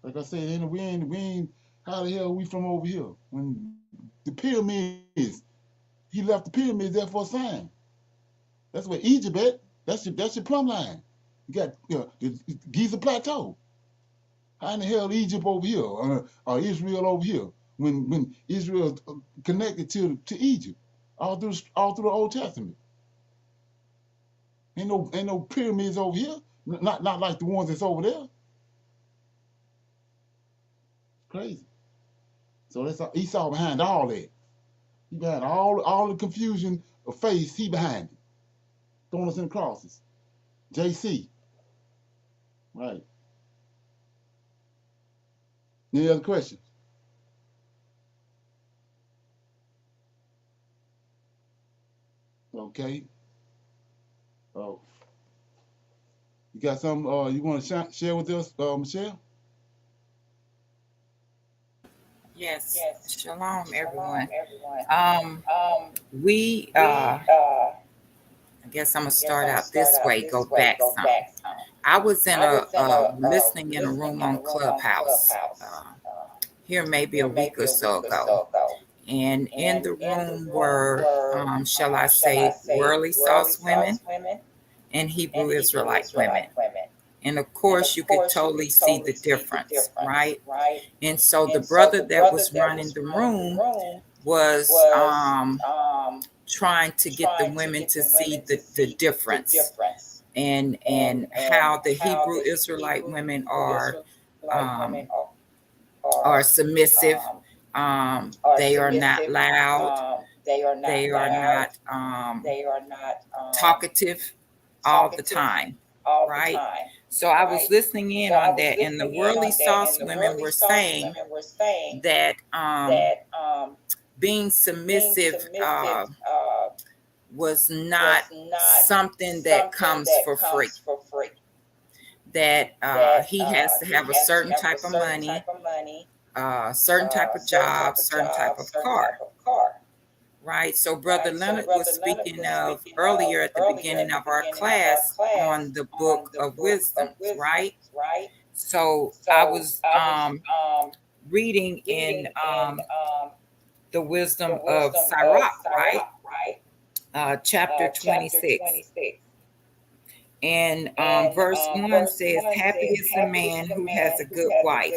Like I said, we ain't, how the hell are we from over here? When the pyramids, he left the pyramids there for a sign. That's where Egypt at. That's your plumb line. You got the Giza Plateau. How in the hell Egypt over here or Israel over here when Israel connected to Egypt all through the Old Testament? Ain't no pyramids over here. Not like the ones that's over there. Crazy. So that's Esau behind all that. He behind all the confusion of faith. He behind it, throwing us in the crosses. JC, right? Any other questions? Okay. Oh, you got something you want to share with us, Michelle? Yes. Shalom, everyone. everyone. We I guess I'm gonna start out this way, go back some. I was in listening in a room on Clubhouse here maybe a week or so ago, and in the room were shall I say worldly sauce women and Hebrew Israelite women. And of course, you could totally see the difference, right? And so the brother that was running the room was trying to get the women to see the difference and how the Hebrew Israelite women are submissive. They are not loud. They are not talkative all the time, right? So I was listening in on that, and the worldly sauce women were saying that being submissive was not something that comes for free. That he has to have a certain type of money, certain type of job, certain type of car. Right. So Brother Leonard was speaking of earlier at the beginning of our class on the book of wisdoms, right? So I was reading in the wisdom of Sirach, right? Chapter 26. And verse 1 says, happy is the man who has a good wife.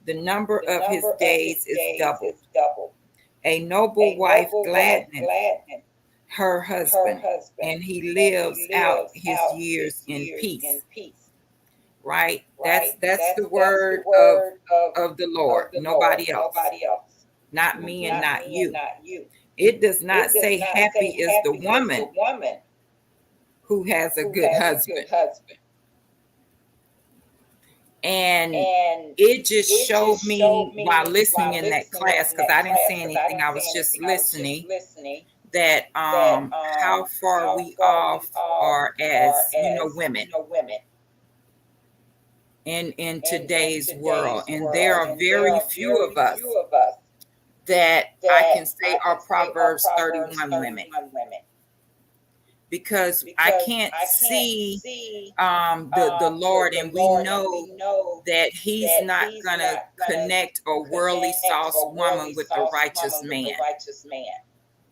The number of his days is doubled. A noble wife gladdeneth her husband, and he lives out his years in peace. Right? That's the word of the Lord. Nobody else. Not me and not you. It does not say happy is the woman who has a good husband. And it just showed me while listening in that class, because I didn't say anything, I was just listening, that how far we off are as women in today's world. And there are very few of us that I can say are Proverbs 31 women, because I can't see the Lord, and we know that he's not gonna connect a worldly sauce woman with a righteous man.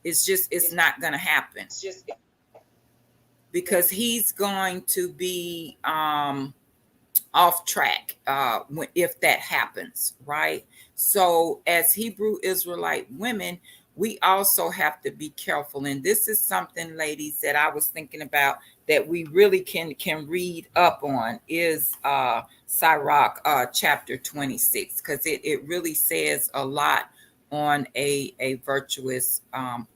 It's not gonna happen, because he's going to be off track if that happens, right? So as Hebrew Israelite women, we also have to be careful. And this is something, ladies, that I was thinking about that we really can read up on is Sirach chapter 26, because it really says a lot on a virtuous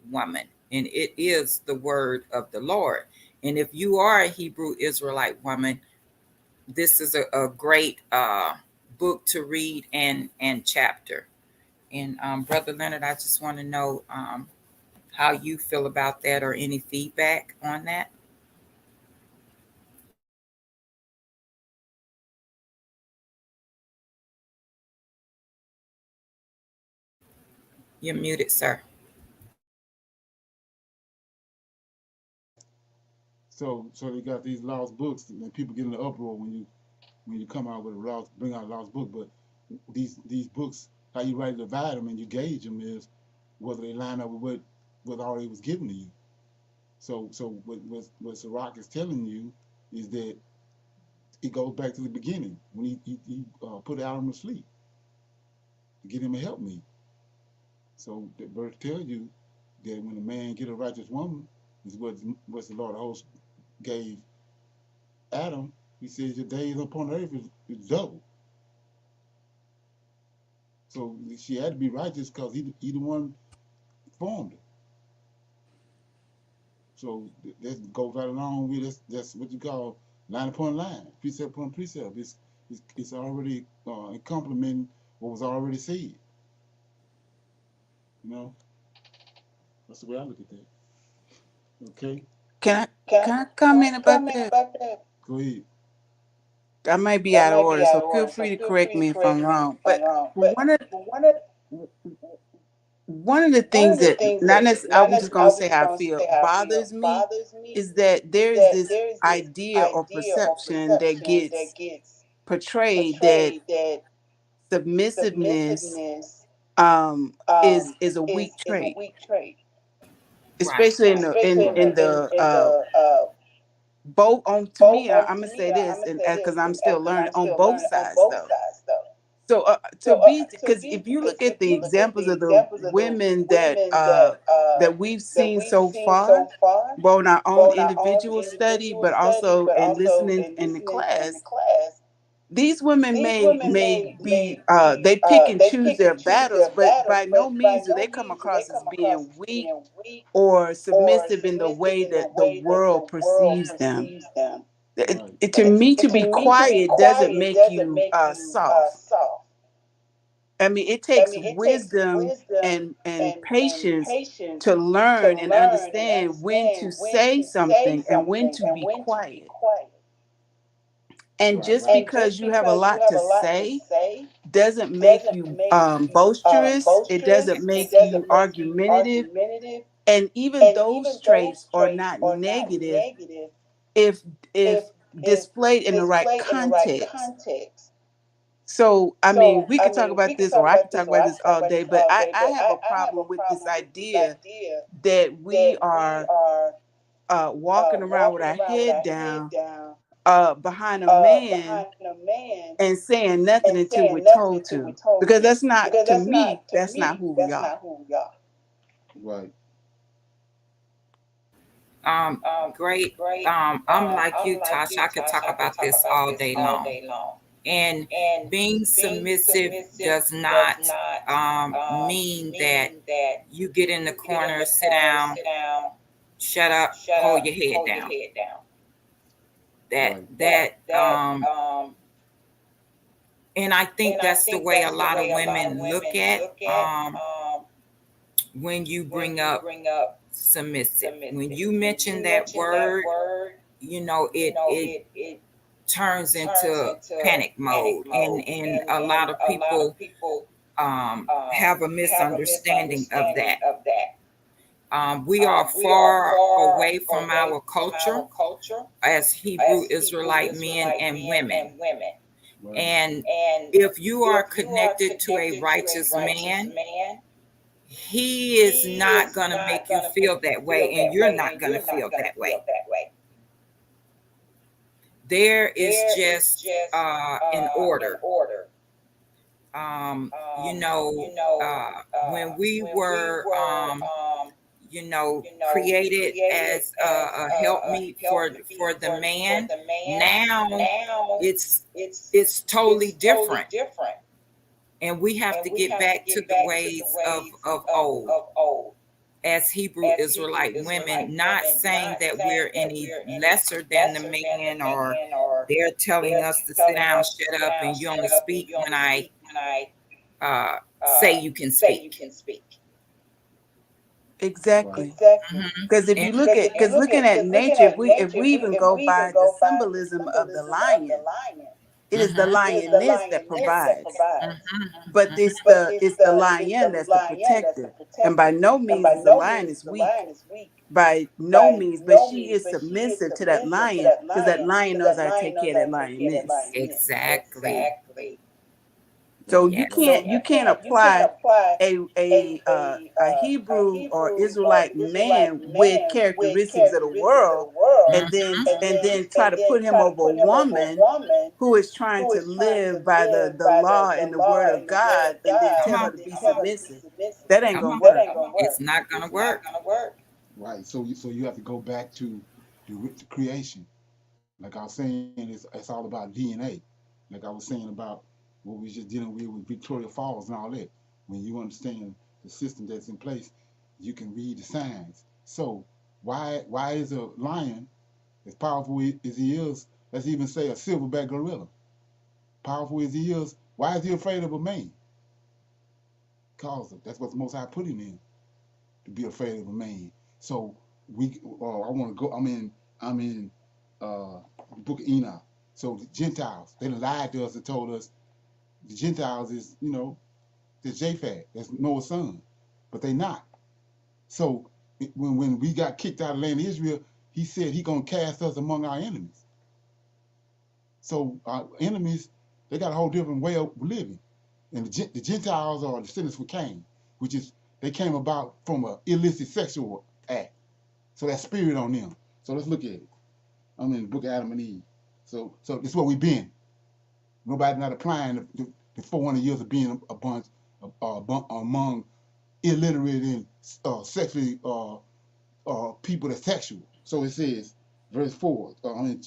woman. And it is the word of the Lord. And if you are a Hebrew Israelite woman, this is a great book to read and chapter. And Brother Leonard, I just want to know how you feel about that, or any feedback on that. You're muted, sir. So they got these lost books, and people get in the uproar when you come out with bring out a lost book. But these books, how you rightly divide them and you gauge them is whether they line up with what already was given to you. So what Sirach is telling you is that it goes back to the beginning when he put Adam to sleep to get him to help me. So the verse tells you that when a man get a righteous woman, is what the Lord of hosts gave Adam, he says your days upon earth is double. So she had to be righteous because he the one formed her. So that goes right along with this. That's what you call line upon line, precept upon precept. It's already complementing what was already said. You know, that's the way I look at that. Okay, Can Can can I can comment I about comment that? about that? go ahead. I might be That out of might be order, out so of feel order, so free to feel correct free to me if I'm correct me wrong. if I'm But wrong. one of one of the One of things the that things not that necessarily, not I'm just necessarily I gonna was say just how I gonna feel say how I feel bothers me bothers me is that there is is that this there is this idea or idea or perception that perception that gets gets portrayed that portrayed that submissiveness submissiveness is a weak is a trait, weak trait, Right. especially in the especially in the in the both on to both me. on I'm to gonna me. say I'm this, gonna and say because this, I'm and still because learning I'm on still both learning on sides both though. sides though. So to So be to because be if you look because at if the you look at examples the of the examples of the women women that we've that seen we've so seen far, so far, both in our own both in our own individual study, individual but study, also but in also listening in in the listening in the class, class, these women these women may be may be they pick and they choose pick their and choose battles, their but battles, by no but by means do no they come means do they across as come across being as weak being weak or or submissive in the submissive way in the that the way that the world world perceives them. perceives them. Right. To me, to To be me, to be quiet doesn't quiet make doesn't you make you soft. soft. I mean, it I takes mean, it takes wisdom wisdom and and patience patience to to learn and learn and understand when to understand when say to say something and when something to and be when to be quiet. quiet. And Right. just Right. And because just you have a because you lot have to a lot to say say doesn't make doesn't you make you boisterous. It doesn't boisterous. It make you doesn't make you argumentative. argumentative. And even And those even those traits are traits not are not negative negative if if if if displayed in the right displayed in the right context. context. So, I mean, So, we I could talk mean, we about could this, talk or I about could talk this, or about I this could talk all about day, this but all day, I but have a I have a problem with this problem with this idea idea that we that we are are walking around with walking our around with head our head down down behind a man behind a man and saying nothing and until we're saying nothing told until we're to. told Because to. that's not, Because to me, to that's not me, who we that's are. not who we are. Right. Um, great. Great. I'm like I'm you, like Tasha. you, I could Tasha. talk I could about talk this about all this day all long. day long. And And being being submissive submissive does does not not mean that mean that you get in the you get in corner, the sit corner, down, sit down, shut up, shut hold up, your head hold your down. head down. That Right. that That and I think and I that's the think way a that's the lot of way a lot of women look women at look at when you when bring you up bring up submissive. When submissive. you When mention you that mention that word, word, it it turns turns into into panic panic mode, and mode, a lot and of a lot of people people have a have a misunderstanding of misunderstanding that. of that. We are We are far far away from away our from culture our culture as Hebrew as Hebrew Israelite men Israelite and men women. and women. Right. And And if you are if you are connected to a connected to a righteous righteous man, man, he is he not is going to not make you going to make feel you that way, feel and that you're way, not and going to you're not feel going to that way. feel that way. There is There is just just an an order. order. Um, you Um, know, you know, when we when we were, were, created created as as a a helpmeet helpmeet for the for man, the man, now now it's it's it's totally totally different, different, and we have and to we get have to back to get the back to the ways ways of old of old as Hebrew as Hebrew Israelite Israelite women, not women, saying not that we're saying that any we're any lesser than the lesser than the man, or man, or they're telling they're us to sit telling down, us to shut sit up, down, and you only shut up, and speak you when only I speak when I say you can say you speak. can speak. Right. Exactly. Exactly. Hmm. Because if you And look at, because looking at Because looking nature, at if nature, we even if go we even by the go by the symbolism of the symbolism of the lion, lion, it is the hmm it is the lioness that lioness that provides. provides. hmm But hmm it's the It's the lion that's the lion that's the protector. And by protector. no And means by is the no lion means is the weak. lion is weak. By no By means, but no she means, is but she is submissive to that submissive to lion that because that lion, lion because knows that how to lion take knows care of how that to take care of that lioness. lioness. Exactly. Exactly. So Right. you Yes. Right. can't So you you can't can't apply apply a a Hebrew or Hebrew or Israelite Israelite man with man with characteristics of the characteristics of world the world, Hmm. and then try and to then put him try to over a put him over a woman woman who is trying who to is trying to live by live the by law the and the law word of and the word God of and then God, Come tell on. her and to then be tell her to be submissive. submissive. That ain't Come gonna on. That work. ain't gonna It's work. not going to It's not work. gonna work. Right. So you have to go back to the creation. Like I was saying, it's all about DNA. Like I was saying about what we just dealing with Victoria Falls and all that. When you understand the system that's in place, you can read the signs. So why is a lion as powerful as he is? Let's even say a silverback gorilla, powerful as he is. Why is he afraid of a man? Cause that's what the Most High put him in, to be afraid of a man. So I want to go. I'm in the Book of Enoch. So the Gentiles, they lied to us and told us the Gentiles is, the Japhet, that's Noah's son, but they not. So when we got kicked out of the land of Israel, he said he gonna cast us among our enemies. So our enemies, they got a whole different way of living. And the Gentiles are descendants from Cain, which is, they came about from an illicit sexual act. So that spirit on them. So let's look at it. I'm in the book of Adam and Eve. So this is what we've been. Nobody not applying the 400 years of being a bunch among illiterate and sexually people that's sexual. So it says, verse 4, I'm in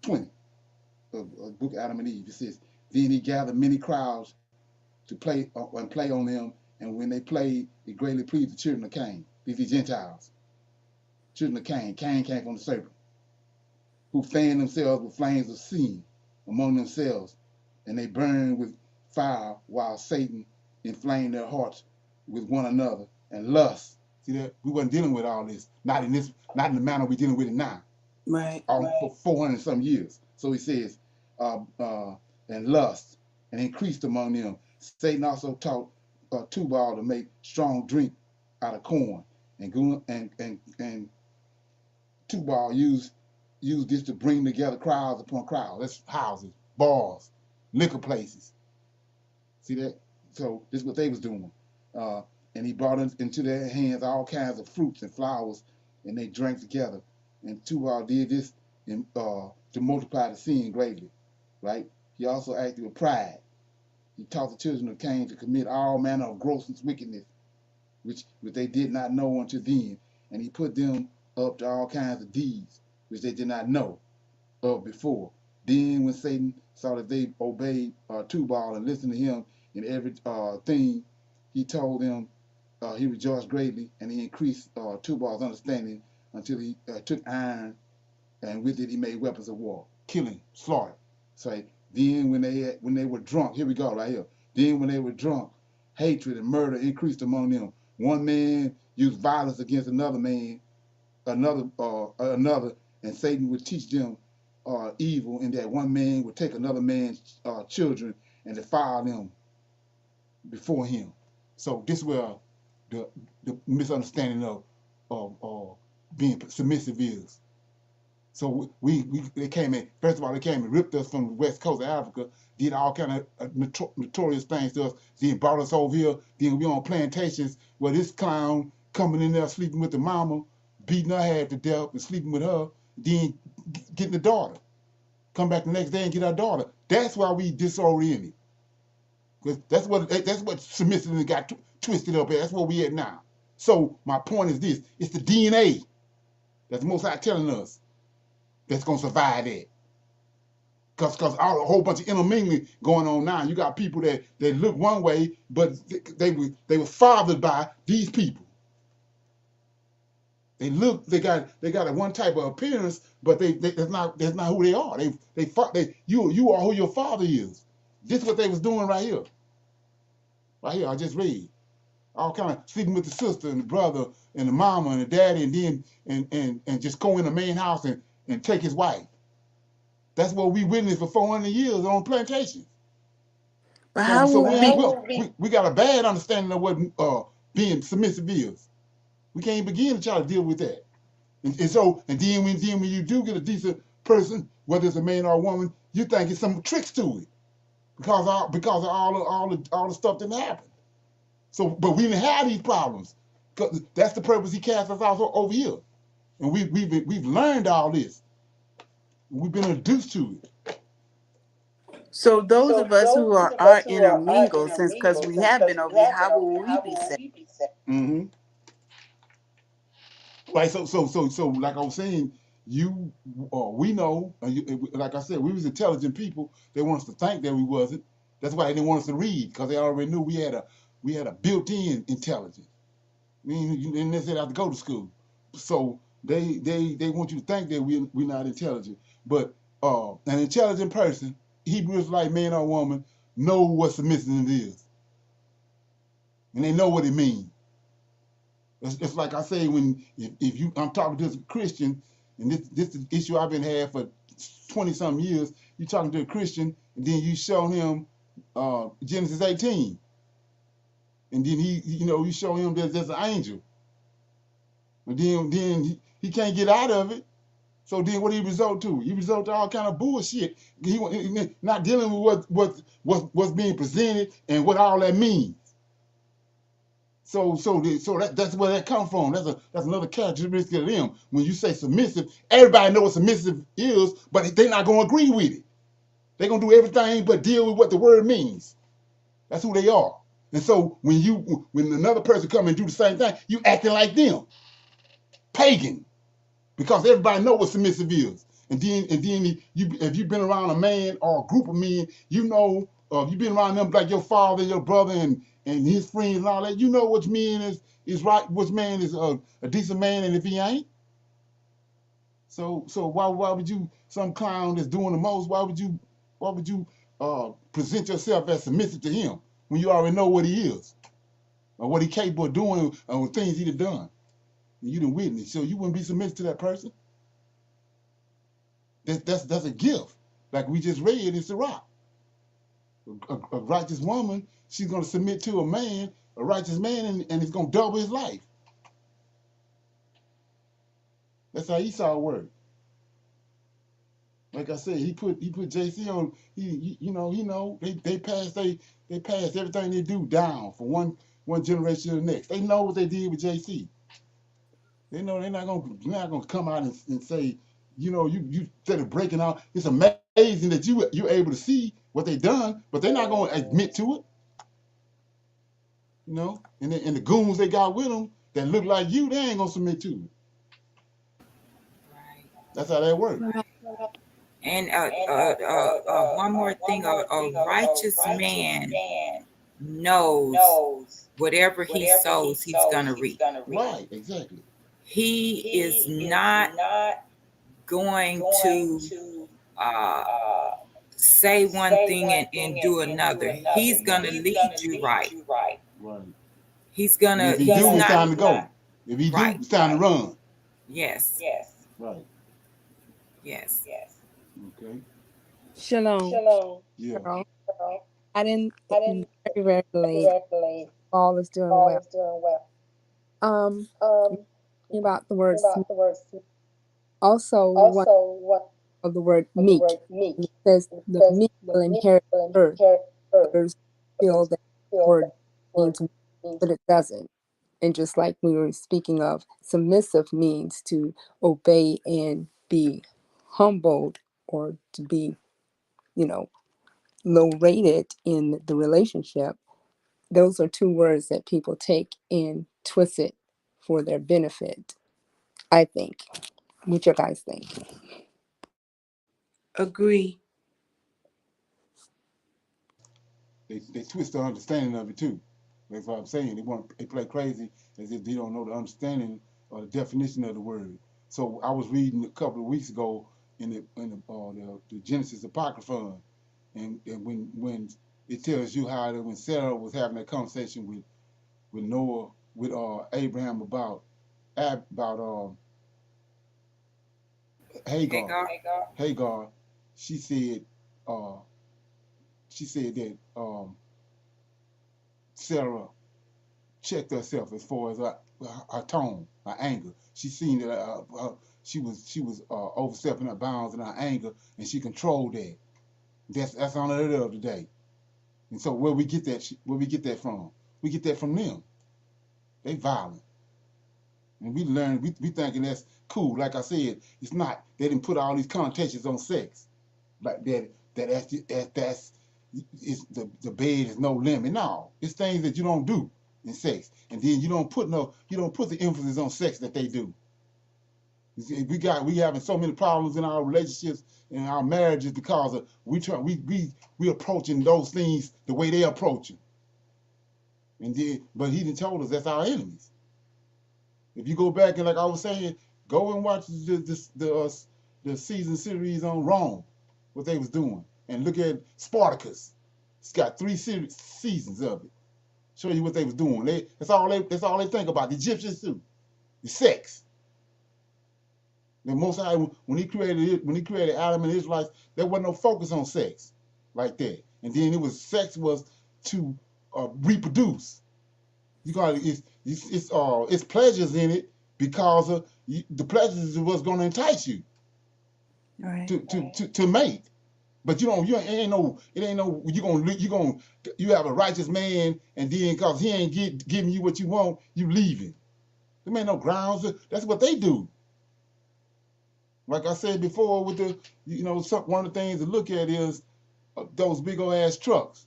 20 of the book of Adam and Eve. It says, then he gathered many crowds to play and play on them, and when they played, it greatly pleased the children of Cain. These are Gentiles. Children of Cain. Cain came from the serpent, who fanned themselves with flames of sin among themselves, and they burned with fire while Satan inflamed their hearts with one another and lust. See that? We wasn't dealing with all this, not in the manner we're dealing with it now. Right. For 400 some years. So he says, and lust, and increased among them. Satan also taught Tubal to make strong drink out of corn, and Tubal used this to bring together crowds upon crowds. That's houses, bars, liquor places. See that? So this is what they was doing. And he brought into their hands all kinds of fruits and flowers, and they drank together. And Tubal did this to multiply the sin greatly, right? He also acted with pride. He taught the children of Cain to commit all manner of gross wickedness, which they did not know until then. And he put them up to all kinds of deeds, which they did not know of before. Then when Satan saw that they obeyed Tubal and listened to him in every thing he told them, he rejoiced greatly, and he increased Tubal's understanding until he took iron, and with it he made weapons of war, killing, slaughter. So then when they were drunk, here we go right here. Then when they were drunk, hatred and murder increased among them. One man used violence against another man, another, and Satan would teach them evil, in that one man would take another man's children and defile them before him. So this is where the misunderstanding of being submissive is. So they came in, first of all, they came and ripped us from the west coast of Africa, did all kind of notorious things to us, then brought us over here, then we on plantations where this clown coming in there sleeping with the mama, beating her head to death and sleeping with her, then getting the daughter. Come back the next day and get our daughter. That's why we disoriented. Because that's what submissiveness got twisted up here. That's where we at now. So my point is this: it's the DNA that's the Most High telling us that's gonna survive that. Cause a whole bunch of intermingling going on now. You got people that look one way, but they were fathered by these people. They got a one type of appearance, but that's not who they are. You are who your father is. This is what they was doing right here. Right here, I just read. All kind of sleeping with the sister and the brother and the mama and the daddy, and then and just go in a man's house and take his wife. That's what we witnessed for 400 years on plantations. But how will we got a bad understanding of what being submissive is. We can't begin to try to deal with that. And then when you do get a decent person, whether it's a man or a woman, you think it's some tricks to it because of all the stuff that happened. So, but we didn't have these problems. That's the purpose he cast us out over here, and we've learned all this. We've been introduced to it. So those of us who are intermingled, since because we have been over here, how will we be saved? Mm-hmm. Like so, like I was saying, we know, like I said, we was intelligent people. They want us to think that we wasn't. That's why they didn't want us to read, because they already knew we had a built-in intelligence. You didn't necessarily have to go to school. So they want you to think that we're not intelligent. But an intelligent person, Hebrew Israelite man or woman, know what submissive is, and they know what it means. It's like I say, if you I'm talking to a Christian, and this is the issue I've been had for 20 something years. You talking to a Christian, and then you show him Genesis 18, and then you show him that there's an angel, and then he can't get out of it. So then what do he result to? He result to all kind of bullshit. He not dealing with what's being presented and what all that means. So that's where that comes from. That's another characteristic of them. When you say submissive, everybody knows what submissive is, but they're not gonna agree with it. They're gonna do everything but deal with what the word means. That's who they are. And so when another person come and do the same thing, you acting like them, pagan, because everybody know what submissive is. And then if you've been around a man or a group of men, you've been around them like your father, your brother, and his friends and all that. You know which man is right, which man is a decent man, and if he ain't. So why would you, some clown that's doing the most? Why would you present yourself as submissive to him when you already know what he is or what he capable of doing or things he'd have done? And you didn't witness, so you wouldn't be submissive to that person. That's a gift, like we just read in Sirach. A righteous woman, she's going to submit to a righteous man, and it's going to double his life. That's how Esau worked. Like I said, he put JC on. They passed everything they do down from one generation to the next. They know what they did with JC. They know they're not gonna come out and say, you instead of breaking out. It's amazing that you're able to see what they done, but they're not gonna admit to it. And the goons they got with them that look like you, they ain't gonna submit to it. Right. That's how that works. And one more thing, a righteous man knows whatever he sows, he's gonna reap. Right, exactly. He is not going to say one thing and do another. He's gonna lead you right. Right. He's And gonna. if he do, it's time to go. If he do, Right. it's time to run. Yes. Right. Yes. Okay. Shalom. Yeah. Girl. I didn't very, very late. All is doing well. Um, about the word also one of the word meek. And it says the meek will inherit the earth. Others feel that word means, but it doesn't. And just like we were speaking of, submissive means to obey and be humbled, or to be, low rated in the relationship. Those are two words that people take and twist it for their benefit, I think. What you guys think? Agree. They twist the understanding of it too. That's what I'm saying. They play crazy as if they don't know the understanding or the definition of the word. So I was reading a couple of weeks ago in the Genesis Apocrypha, and when it tells you how that when Sarah was having that conversation with Noah, with Abraham about Hagar. Hagar, she said that Sarah checked herself as far as her tone, her anger. She seen that she was overstepping her bounds in her anger, and she controlled that. That's unheard of today. And so where we get that from? We get that from them. They violent, and we thinking that's cool. Like I said, it's not. They didn't put all these connotations on sex, like that's the bed is no limit. No, it's things that you don't do in sex, and then you don't put the emphasis on sex that they do. We having so many problems in our relationships and our marriages because of we approaching those things the way they approaching. And then, but he didn't told us that's our enemies. If you go back and like I was saying, go and watch the season series on Rome, what they was doing, and look at Spartacus. It's got 3 seasons of it. Show you what they was doing. That's all they think about. The Egyptians too. The sex. The Most High, when he created Adam and the Israelites, there wasn't no focus on sex like that. And then sex was to reproduce. You got it's pleasures in it because of the pleasures is what's going to entice you to mate. But you ain't no you have a righteous man and then because he ain't giving you what you want, you leaving. There ain't no grounds. That's what they do. Like I said before, with one of the things to look at is those big old ass trucks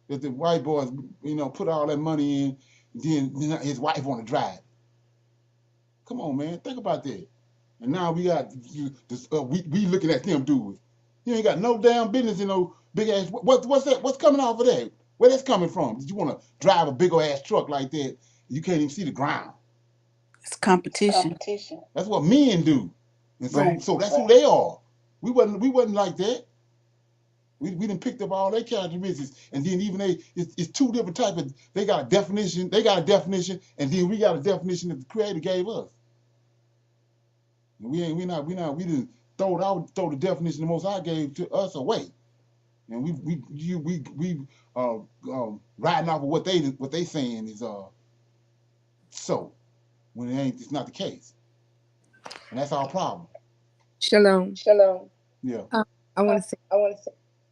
that the white boys, put all that money in, and then his wife want to drive. Come on, man, think about that. And now we got we looking at them do it. You ain't got no damn business in no big ass. What's that? What's coming off of that? Where that's coming from? Did you want to drive a big old ass truck like that? You can't even see the ground. It's competition. That's what men do. And so that's who they are. We wasn't like that. We done picked up all their characteristics, and then even it's 2 different types of. They got a definition. They got a definition, and then we got a definition that the Creator gave us. And we didn't throw the definition the Most High gave to us away, and we riding off of what they saying is so when it's not the case, and that's our problem. Shalom. Yeah. I want to say,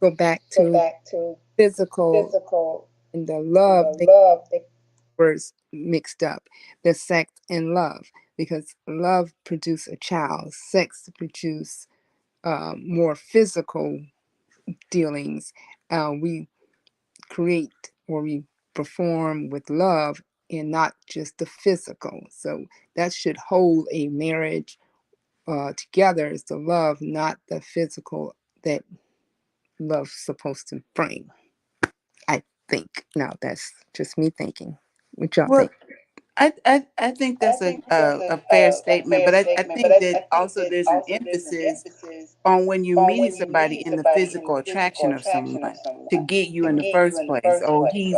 go back to physical and the love. Words mixed up, the sex and love, because love produce a child, sex produce more physical dealings. We create or we perform with love and not just the physical. So that should hold a marriage together, is the love, not the physical that love's supposed to bring. I think. Now that's just me thinking. What y'all think? I think that's a fair statement, but I think that also there's an emphasis on when you're meeting somebody in the physical attraction of someone to get you in the first place. Oh, he's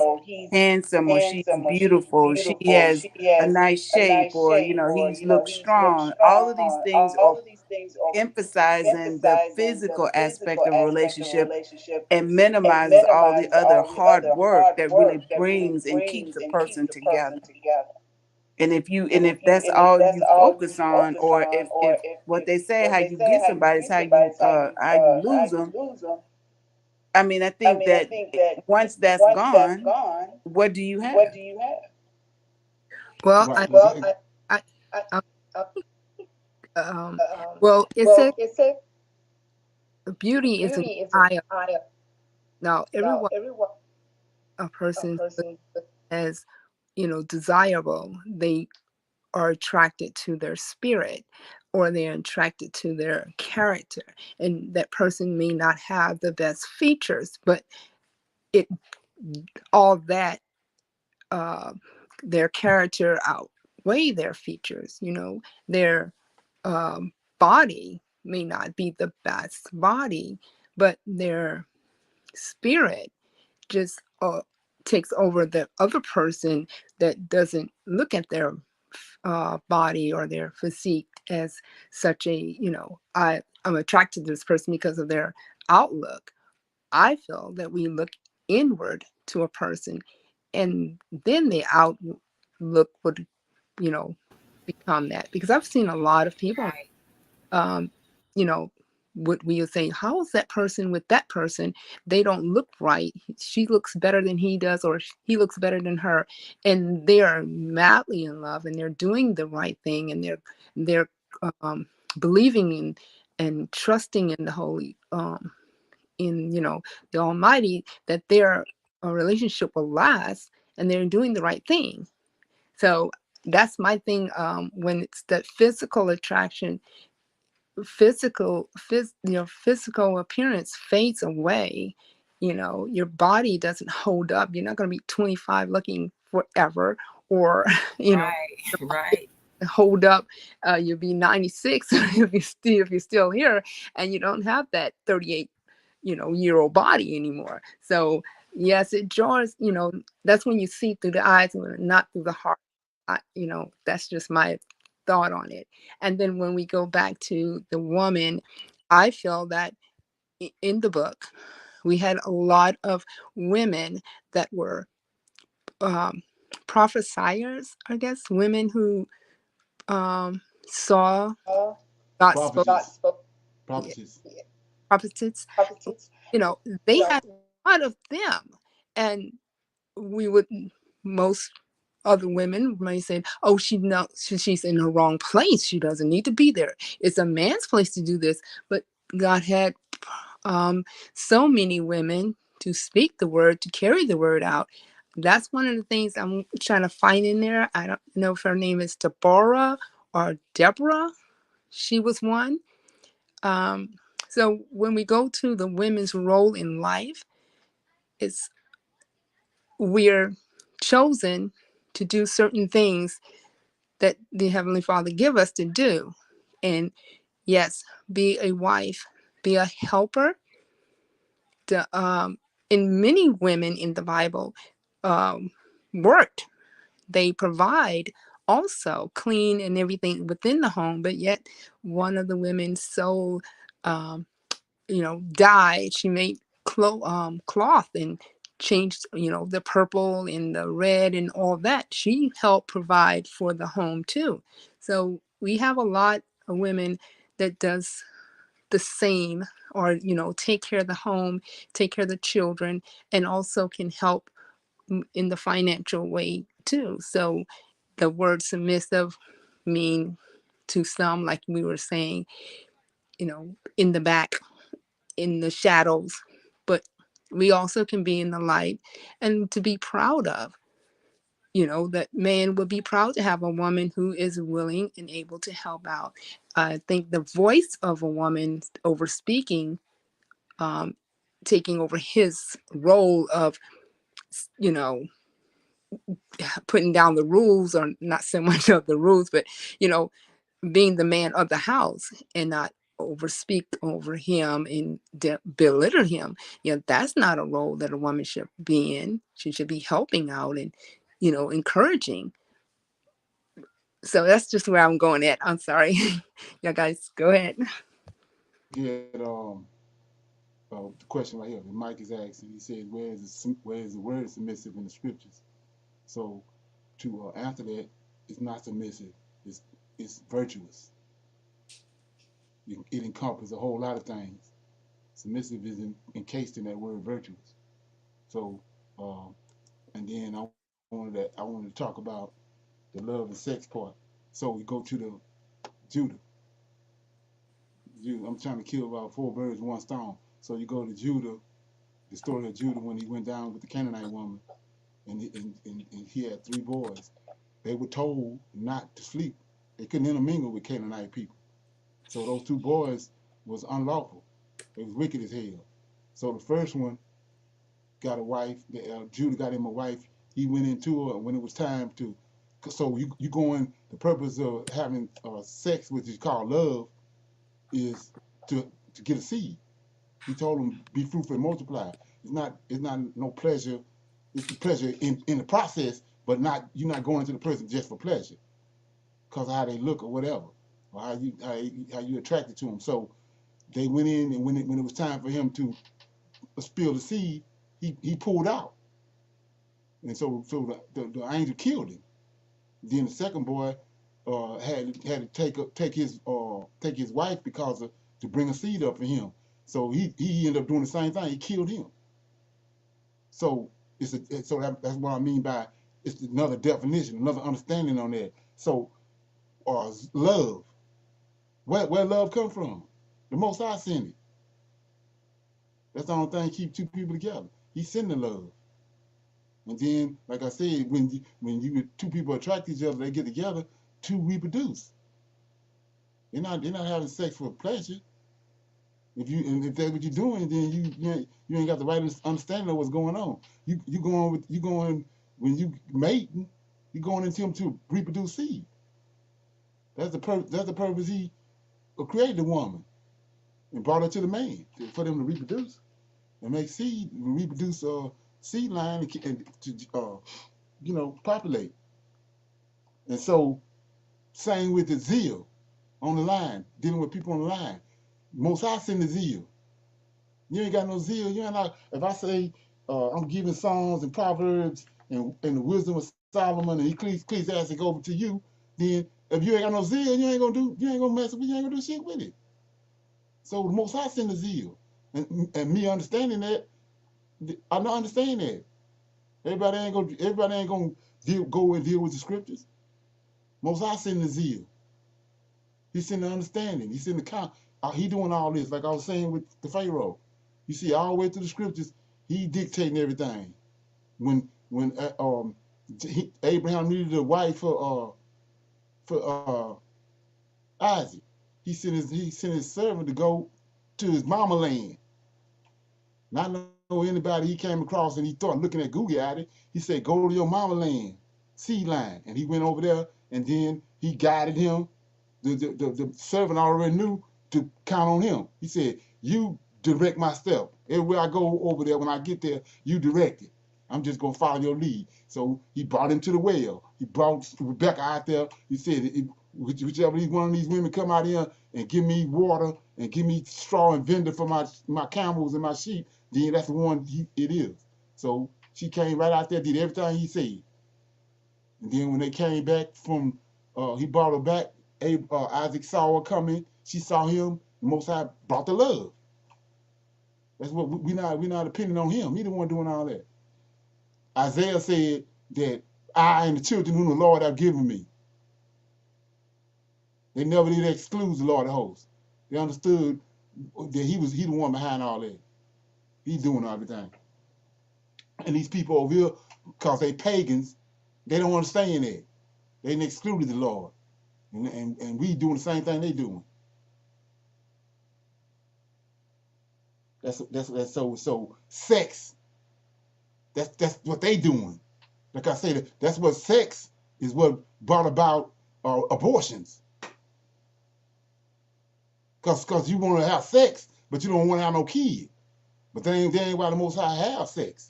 handsome, or she's beautiful, she has a nice shape, or he looks strong. All of these things are emphasizing the physical aspect of a relationship and minimizes all the other hard work that really brings and keeps a person together. And if that's all you focus on, or if what they say, how you get somebody is how you lose them. I mean, I think that once that's gone, what do you have? Well, Right. I well, it says beauty is an eye. Now, everyone, a person as desirable, they are attracted to their spirit, or they're attracted to their character, and that person may not have the best features, but it all that their character outweigh their features. Their body may not be the best body, but their spirit just takes over the other person that doesn't look at their body or their physique as such a, I'm attracted to this person because of their outlook. I feel that we look inward to a person, and then the outlook would, become that. Because I've seen a lot of people, you know, what we would say, how is that person with that person? They don't look right. She looks better than he does, or he looks better than her. And they are madly in love, and they're doing the right thing, and they're believing in and trusting in the holy, in the Almighty, that their relationship will last, and they're doing the right thing. So that's my thing. When it's that physical attraction, your physical appearance fades away. Your body doesn't hold up. You're not going to be 25 looking forever, or Right, right, hold up. You'll be 96 if you're still here, and you don't have that 38 year old body anymore. So yes, it draws. That's when you see through the eyes and not through the heart. That's just my thought on it. And then when we go back to the woman, I feel that in the book we had a lot of women that were um, prophesiers, I guess, women who saw God spoke. Prophetess. Yeah, Prophetess. prophetess. You know, they had a lot of them, and we would most other women may say, "Oh, she's in the wrong place. She doesn't need to be there. It's a man's place to do this." But God had um, so many women to speak the word, to carry the word out. That's one of the things I'm trying to find in there. I don't know if her name is Deborah or Deborah. She was one. Um, so when we go to the women's role in life, it's we're chosen to do certain things that the Heavenly Father give us to do. And yes, be a wife, be a helper. And many women in the Bible um, worked. They provide also clean and everything within the home, but yet one of the women so um, dyed. She made cloth and changed, the purple and the red and all that. She helped provide for the home too. So we have a lot of women that does the same, or take care of the home, take care of the children, and also can help in the financial way too. So the word submissive mean to some, like we were saying, in the back, in the shadows, but we also can be in the light, and to be proud of, that man would be proud to have a woman who is willing and able to help out. I think the voice of a woman over speaking, um, taking over his role of, you know, putting down the rules, or not so much of the rules, but, being the man of the house and not overspeak over him and belittle him. That's not a role that a woman should be in. She should be helping out and, encouraging. So that's just where I'm going at. I'm sorry. Yeah, guys, go ahead. Get the question right here. Mike is asking. He said, where is the word submissive in the scriptures?" So to answer that, it's not submissive. It's virtuous. It encompasses a whole lot of things. Submissive is encased in that word virtuous. So, um, and then I wanted to talk about the love and sex part. So we go to the Judah. I'm trying to kill about 4 birds with one stone. So you go to Judah, the story of Judah when he went down with the Canaanite woman, and he had 3 boys. They were told not to sleep. They couldn't intermingle with Canaanite people. So those 2 boys was unlawful. They was wicked as hell. So the first one got a wife. Judah got him a wife. He went into her when it was time to. So you going. The purpose of having sex, which is called love, is to get a seed. He told him, "Be fruitful and multiply." It's not no pleasure. It's the pleasure in the process, but not you're not going to the person just for pleasure, because of how they look or whatever, or how you attracted to them. So they went in, and when it was time for him to spill the seed, he pulled out, and so the angel killed him. Then the second boy had to take his wife to bring a seed up for him. So he ended up doing the same thing. He killed him. So that's what I mean by it's another definition, another understanding on that. So love, where love come from? The Most High sent it. That's the only thing keep two people together. He sending love. And then, like I said, when two people attract each other, they get together to reproduce. They're not having sex for pleasure. If that's what you're doing, then you ain't got the right understanding of what's going on. You going when you mating, you going into him to reproduce seed. That's the purpose. That's the purpose he created the woman and brought her to the man for them to reproduce and make seed, reproduce seed line and to populate. And so same with the zeal on the line, dealing with people on the line. Most High send the zeal. You ain't got no zeal. You ain't not. If I say I'm giving Psalms and Proverbs and the wisdom of Solomon and Ecclesiastic over to you, then if you ain't got no zeal, you ain't gonna mess with, you ain't gonna do shit with it. So the Most High send the zeal, and me understanding that, I don't understand that. Everybody ain't gonna go and deal with the scriptures. Most High send the zeal. He send the understanding. He send the he doing all this, like I was saying with the Pharaoh. You see, all the way through the scriptures, he dictating everything. When Abraham needed a wife for Isaac, he sent his servant to go to his mama land. Not know anybody he came across, and he thought looking at Google at it. He said, "Go to your mama land, seed line," and he went over there, and then he guided him. The servant already knew to count on him. He said, "You direct my step. Everywhere I go over there, when I get there, you direct it. I'm just going to follow your lead." So he brought him to the well. He brought Rebecca out there. He said, whichever one of these women come out here and give me water and give me straw and vinegar for my camels and my sheep, then that's the one it is. So she came right out there, did everything he said. And then when they came back from, he brought her back, Isaac saw her coming. She saw him. The Most High brought the love. That's what we not depending on him. He the one doing all that. Isaiah said that I and the children whom the Lord have given me. They never did exclude the Lord of hosts. They understood that he the one behind all that. He's doing everything. And these people over here, because they pagans, they don't understand that. They excluded the Lord. And we doing the same thing they doing. That's so sex. That's what they doing. Like I said, that's what sex is what brought about abortions. Cause you want to have sex, but you don't want to have no kid. But that ain't why the Most High have sex.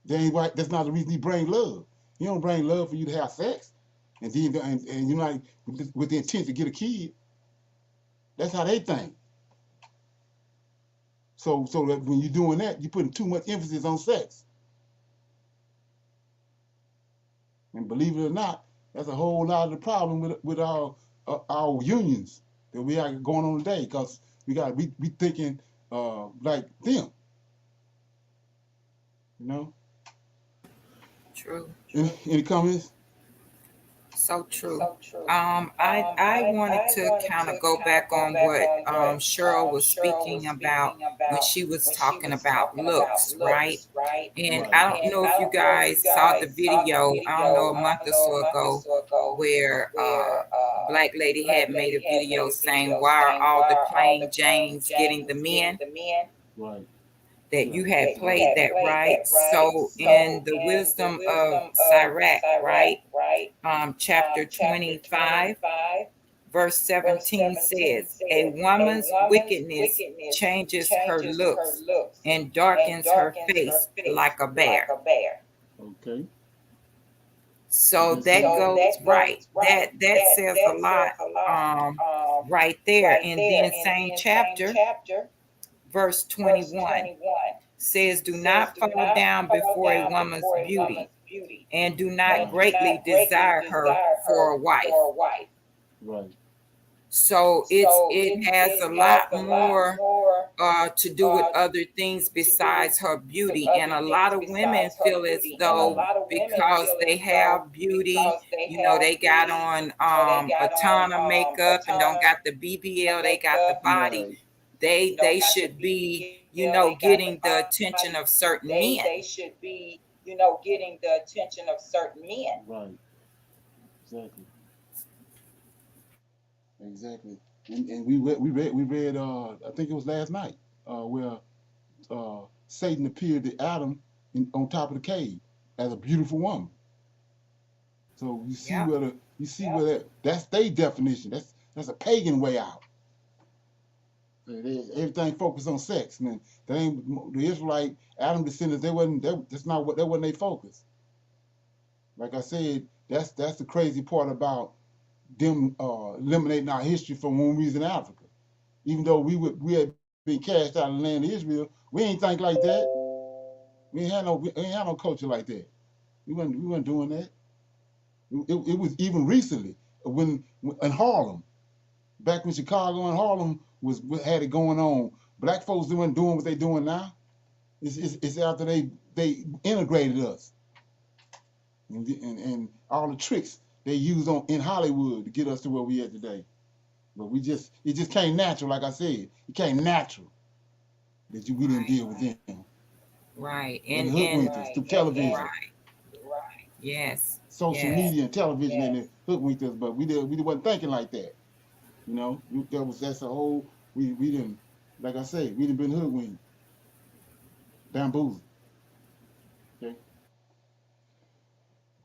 That ain't why. That's not the reason he bring love. He don't bring love for you to have sex, and then and you're not with the intent to get a kid. That's how they think. So that when you're doing that, you're putting too much emphasis on sex. And believe it or not, that's a whole lot of the problem with our unions that we are going on today, because we thinking like them, you know. True. Any comments? So true. I wanted to kind of go back on what Cheryl was speaking about when she was talking about looks, right? And Right. I don't know if you guys saw the video, I don't know, a month or so ago, where Black lady had made a video saying, "Why are all the plain Janes getting the men?" Right. That you had played that, right? So in the wisdom of Sirach, right? Chapter 25, verse 17 says, "A woman's wickedness changes her looks and darkens her face like a bear." Okay. So that goes right. That says a lot right there. And then same chapter, verse 21 says, "Do not fall down before a woman's beauty, and do not greatly desire her for a wife." Right. So it has a lot more to do with other things besides her beauty. And a lot of women feel as though because they have beauty, they got on a ton of makeup and don't got the BBL, they got the body. Right. they should be, getting the attention of certain men. They should be, getting the attention of certain men. Right. Exactly. Exactly. And we read I think it was last night, where Satan appeared to Adam on top of the cave as a beautiful woman. So you see Yeah. where that's their definition. That's a pagan way out. Everything focused on sex, man. That ain't the Israelite Adam descendants. That wasn't their focus. Like I said, that's the crazy part about them eliminating our history from when we was in Africa. Even though we had been cast out of the land of Israel, we ain't think like that. We ain't had no culture like that. We weren't doing that. It was even recently when in Harlem, back when Chicago and Harlem had it going on. Black folks weren't doing what they doing now. It's after they integrated us and all the tricks they use in Hollywood to get us to where we at today. But it just came natural, like I said. It came natural that we didn't deal with them. Right. And hoodwinked us through television. Right. Yes. Social media and television and it hoodwinked us, but we wasn't thinking like that. That's a whole we didn't, like I say, we didn't been hoodwinked. Bamboozled. Okay.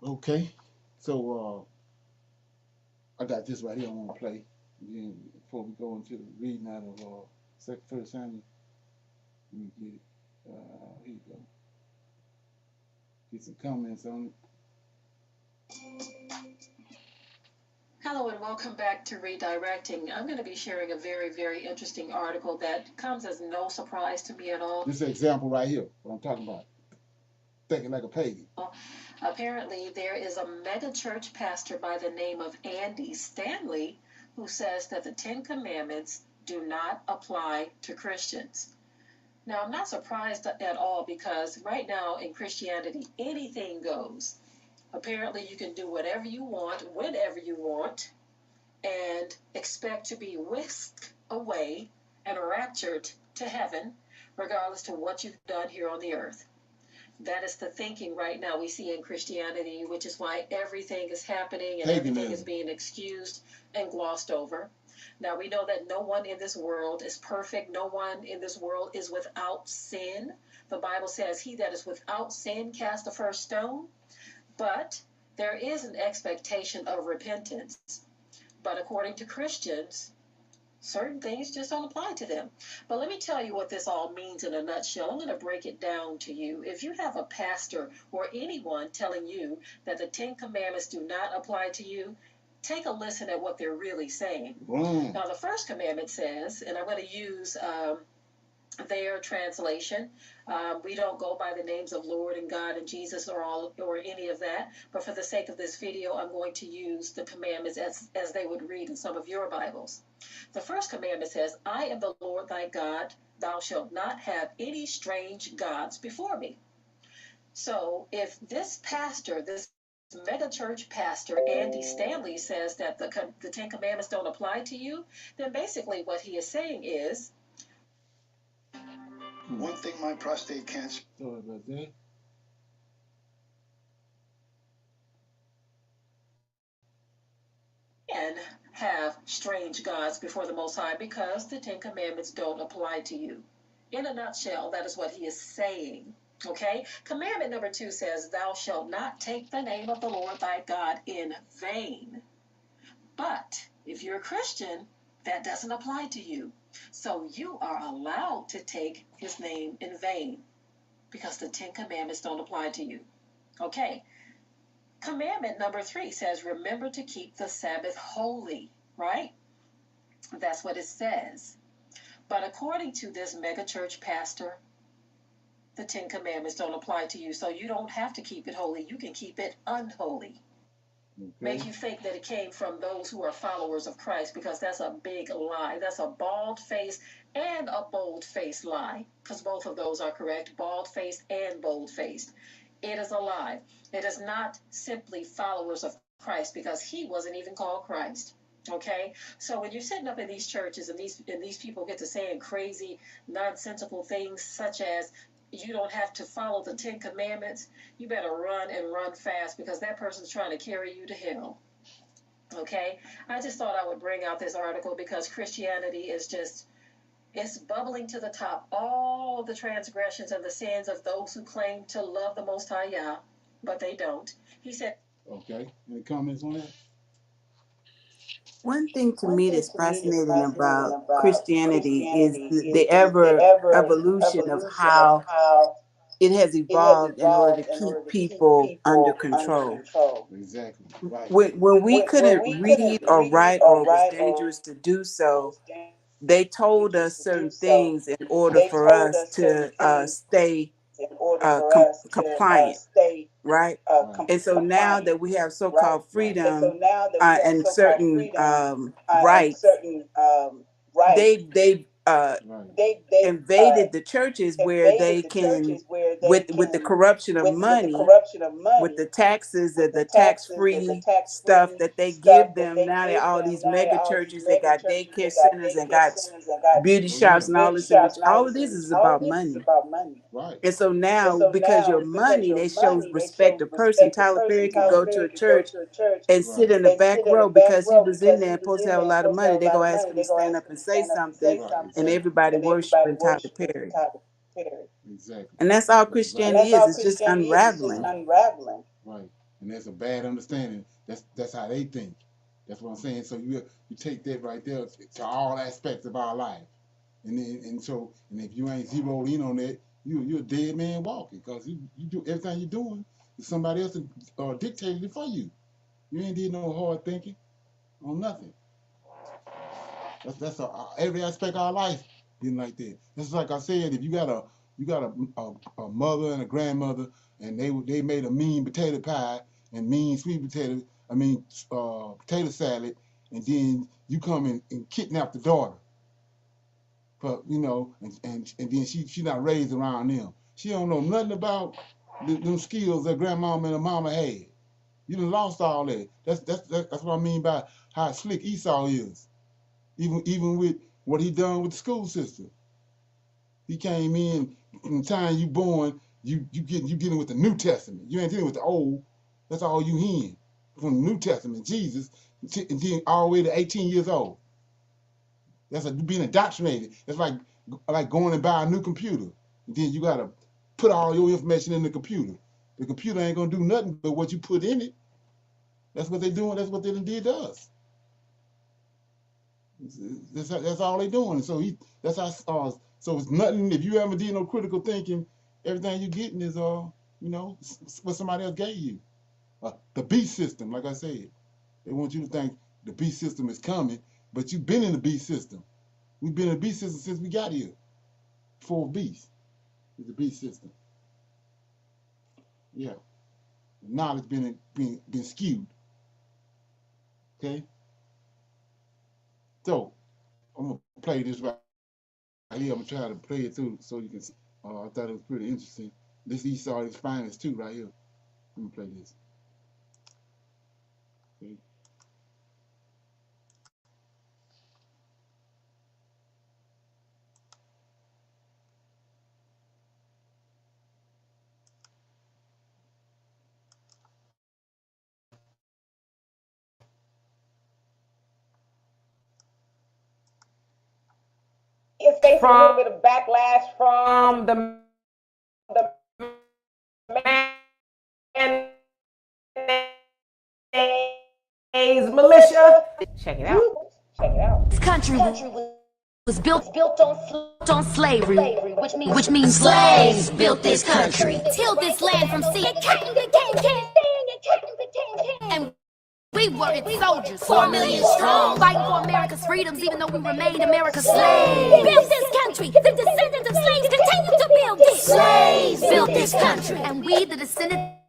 Okay. So I got this right here I want to play. Again, before we go into the reading out of 1 Samuel, let me get it. Here you go. Get some comments on it. Hello and welcome back to Redirecting. I'm going to be sharing a very, very interesting article that comes as no surprise to me at all. This is an example right here, what I'm talking about. Thinking like a pagan. Apparently, there is a mega church pastor by the name of Andy Stanley who says that the Ten Commandments do not apply to Christians. Now, I'm not surprised at all because right now in Christianity, anything goes. Apparently, you can do whatever you want, whenever you want, and expect to be whisked away and raptured to heaven, regardless to what you've done here on the earth. That is the thinking right now we see in Christianity, which is why everything is happening and everything is being excused and glossed over. Now, we know that no one in this world is perfect. No one in this world is without sin. The Bible says, he that is without sin cast the first stone. But there is an expectation of repentance. But according to Christians, certain things just don't apply to them. But let me tell you what this all means in a nutshell. I'm going to break it down to you. If you have a pastor or anyone telling you that the Ten Commandments do not apply to you, take a listen at what they're really saying. Now, the first commandment says, and I'm going to use their translation. We don't go by the names of Lord and God and Jesus or any of that. But for the sake of this video, I'm going to use the commandments as they would read in some of your Bibles. The first commandment says, I am the Lord thy God. Thou shalt not have any strange gods before me. So if this pastor, this mega church pastor, Andy Stanley, says that the Ten Commandments don't apply to you, then basically what he is saying is, one thing my prostate cancer. Sorry about that. And have strange gods before the Most High because the Ten Commandments don't apply to you. In a nutshell, that is what he is saying. Okay? Commandment number 2 says, thou shalt not take the name of the Lord thy God in vain. But if you're a Christian, that doesn't apply to you. So you are allowed to take his name in vain because the Ten Commandments don't apply to you. Okay. Commandment number 3 says, remember to keep the Sabbath holy, right? That's what it says. But according to this megachurch pastor, the Ten Commandments don't apply to you, so you don't have to keep it holy. You can keep it unholy. Okay. Make you think that it came from those who are followers of Christ, because that's a big lie. That's a bald-faced and a bold-faced lie, because both of those are correct, bald-faced and bold-faced. It is a lie. It is not simply followers of Christ, because he wasn't even called Christ. Okay, so when you're sitting up in these churches and these people get to saying crazy, nonsensical things such as you don't have to follow the 10 Commandments, you better run and run fast because that person's trying to carry you to hell. Okay, I just thought I would bring out this article because Christianity is just, it's bubbling to the top. All of the transgressions and the sins of those who claim to love the Most High Yah, but they don't. He said. Okay, any comments on that? One thing to me that's fascinating about Christianity is the ever evolution of how it has evolved in order to keep people under control. Exactly. Right. When we couldn't read or write or it was dangerous to do so, they told us certain things in order for us to stay compliant, right? And so now that we have so-called freedom and certain rights, they've invaded the churches where they can, with the corruption of money, with the taxes, the tax-free stuff that they give them. Now they all these mega churches, they got daycare centers and got beauty shops and all this, in which all of this is about money. Right. And so now, because your money, they show respect a person. Tyler Perry could go to a church and sit in the back row because he was in there and supposed to have a lot of money. They go ask him to stand up and say something, and everybody worshiping Tyler Perry. Exactly. And that's all Christianity is. It's just unraveling. Right. And that's a bad understanding. That's how they think. That's what I'm saying. So you take that right there to all aspects of our life. And if you ain't zeroed in on that, you're a dead man walking, because you do everything you're doing, somebody else dictated it for you. You ain't did no hard thinking on nothing. That's every aspect of our life being like that. Just like I said, if you got a mother and a grandmother, and they made a mean potato pie and mean sweet potato, potato salad, and then you come and kidnap the daughter. But and then she not raised around them. She don't know nothing about them skills that grandmama and her mama had. You done lost all that. That's what I mean by how slick Esau is. Even with what he done with the school system. He came in from the time you born, you getting with the New Testament. You ain't dealing with the Old. That's all you hearing from the New Testament, Jesus, and then all the way to 18 years old. That's being indoctrinated. It's like going and buy a new computer. And then you gotta put all your information in the computer. The computer ain't gonna do nothing but what you put in it. That's what they doing. That's what they did to us. That's all they doing. So that's how. So it's nothing. If you ever did no critical thinking, everything you getting is what somebody else gave you. The beast system, like I said, they want you to think the beast system is coming, but you've been in the beast system. We've been in the beast system since we got here. Fourth beast is the beast system. Yeah, knowledge been skewed. Okay, so I'm gonna play this right here. I'm gonna try to play it through so you can see. I thought it was pretty interesting. This Esau is finest too, right here. Let me play this. Okay. It's facing a little bit of backlash from the mayonnaise militia. Check it out. This country was built on slavery, which means slaves built this country. Tilled this land from sea and we were its soldiers, 4 million strong, fighting for America's freedoms, even though we remained America's slaves. Built this country. The descendants of slaves continue to build it. Slaves built this country, and we, the descendants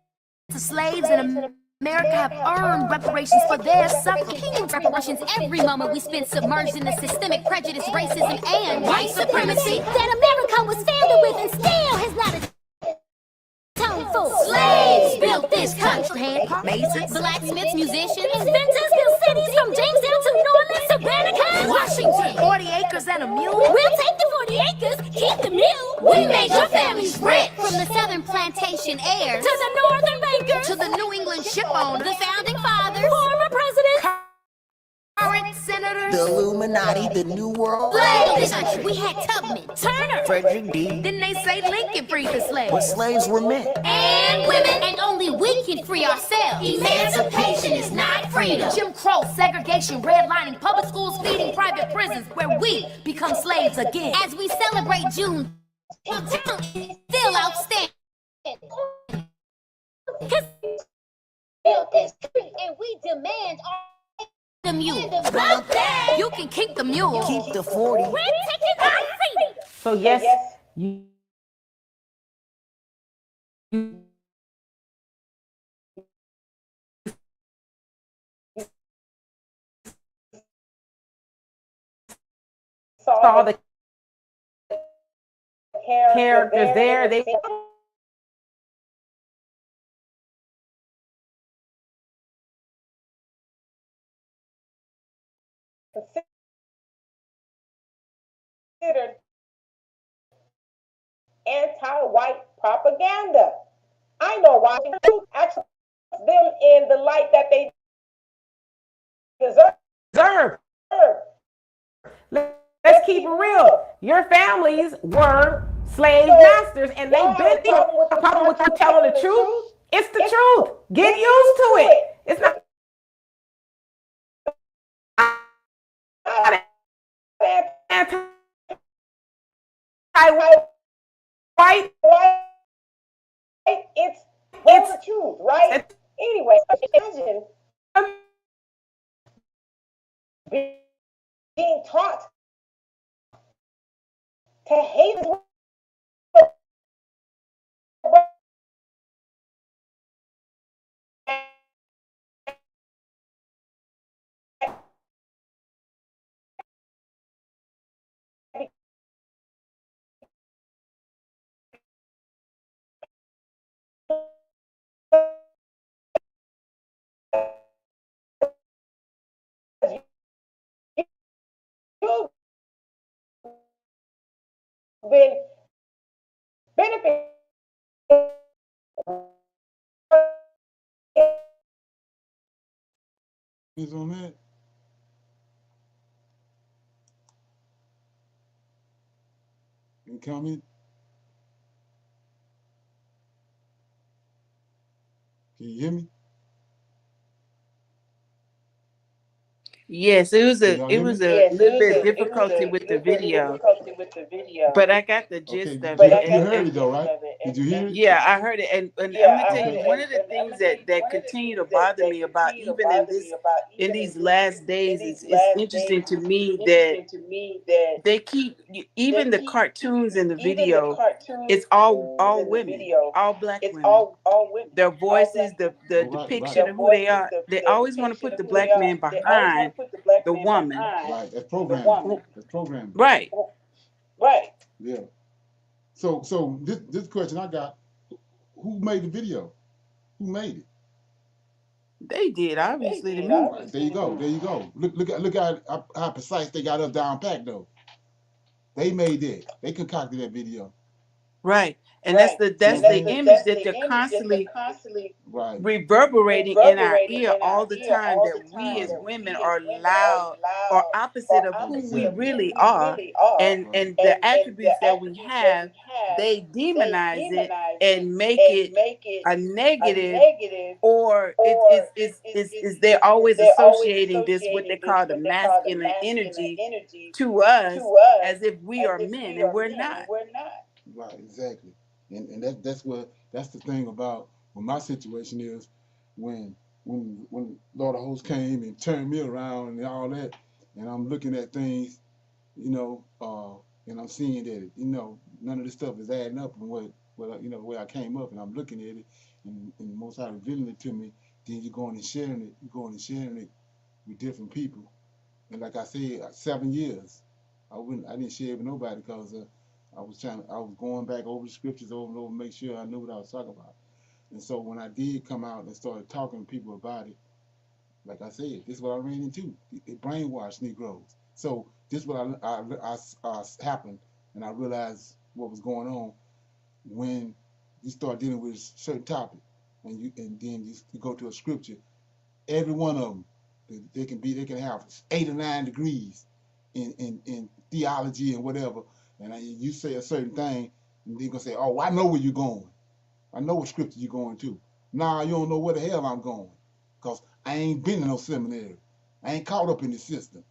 of slaves in America, have earned reparations for their suffering. Reparations every moment we spent submerged in the systemic prejudice, racism, and white supremacy that America was founded with and still has not atoned for. Slaves built this country. Masons, blacksmiths, musicians, inventors built cities from Jamestown to North acres and a mule. We'll take the 40 acres, keep the mule. We made your families rich. From the southern plantation heirs to the northern bankers to the New England ship owners, the founding fathers, former presidents, current senators, the Illuminati, the New World. Slave this country. We had Tubman, Turner, Frederick D. Didn't they say Lincoln freed the slaves? But slaves were men. And women. And only we can free ourselves. Emancipation is not freedom. Jim Crow, segregation, redlining, public schools, feeding private prisons, where we become slaves again. As we celebrate June, still outstanding. Cause built this street and we demand the mule. You can keep the mule. Keep the 40. We're taking our freedom. So yes, you saw the characters there. They considered anti-white propaganda. I know why. Actually, them in the light that they deserve. Let's keep it real. Your families were slave masters, and they've been a problem with you telling the truth. It's the truth. Get used to it. It's not anti-white. It's the truth, right? Anyway, imagine being taught to hate his been benefiting. Is on that? Any comment? Can you hear me? Yes, it was Can a y'all it hear me? was a little bit difficulty with the video, but I got the Okay, gist of you, it. you heard it though, right? Did you hear it? Yeah, I heard it, and I'm gonna tell Okay. you one of the things that continue to bother me about even in these last days is it's interesting to me that they keep even the cartoons in the video. It's all women, all black women. Their voices, the Oh, right, depiction of who they are. They always want to put the black man behind the woman. right. That's programming. That's programming. Right. Yeah. So this question I got: who made the video? Who made it? They did, obviously, to me. Right, there you go. There you go. Look at how precise they got us down packed though. They made that. They concocted that video. Right. And that's the image that they're constantly Right. reverberating in our ear all the time, that we as women are loud or opposite of who we Exactly. really are, and Right. the attributes that we have, they demonize it and make it a negative, or is they're always associating this what they call the masculine energy to us as if we are men, and we're not. Right, exactly. And that's the thing about what my situation is when Lord of Hosts came and turned me around and all that, and I'm looking at things, and I'm seeing that none of this stuff is adding up and where I came up, and I'm looking at it, and the Most High revealing it to me. Then you're going and sharing it with different people, and like I said, 7 years, I didn't share it with nobody because I was going back over the scriptures over and over, make sure I knew what I was talking about. And so when I did come out and started talking to people about it, like I said, this is what I ran into. It brainwashed Negroes. So this what I happened, and I realized what was going on when you start dealing with a certain topic, and then you go to a scripture. Every one of them, they can have 8 or 9 degrees in theology and whatever, and you say a certain thing, and they're gonna say, "Oh, I know where you're going. I know what scripture you're going to." Nah, you don't know where the hell I'm going, cause I ain't been in no seminary. I ain't caught up in the system.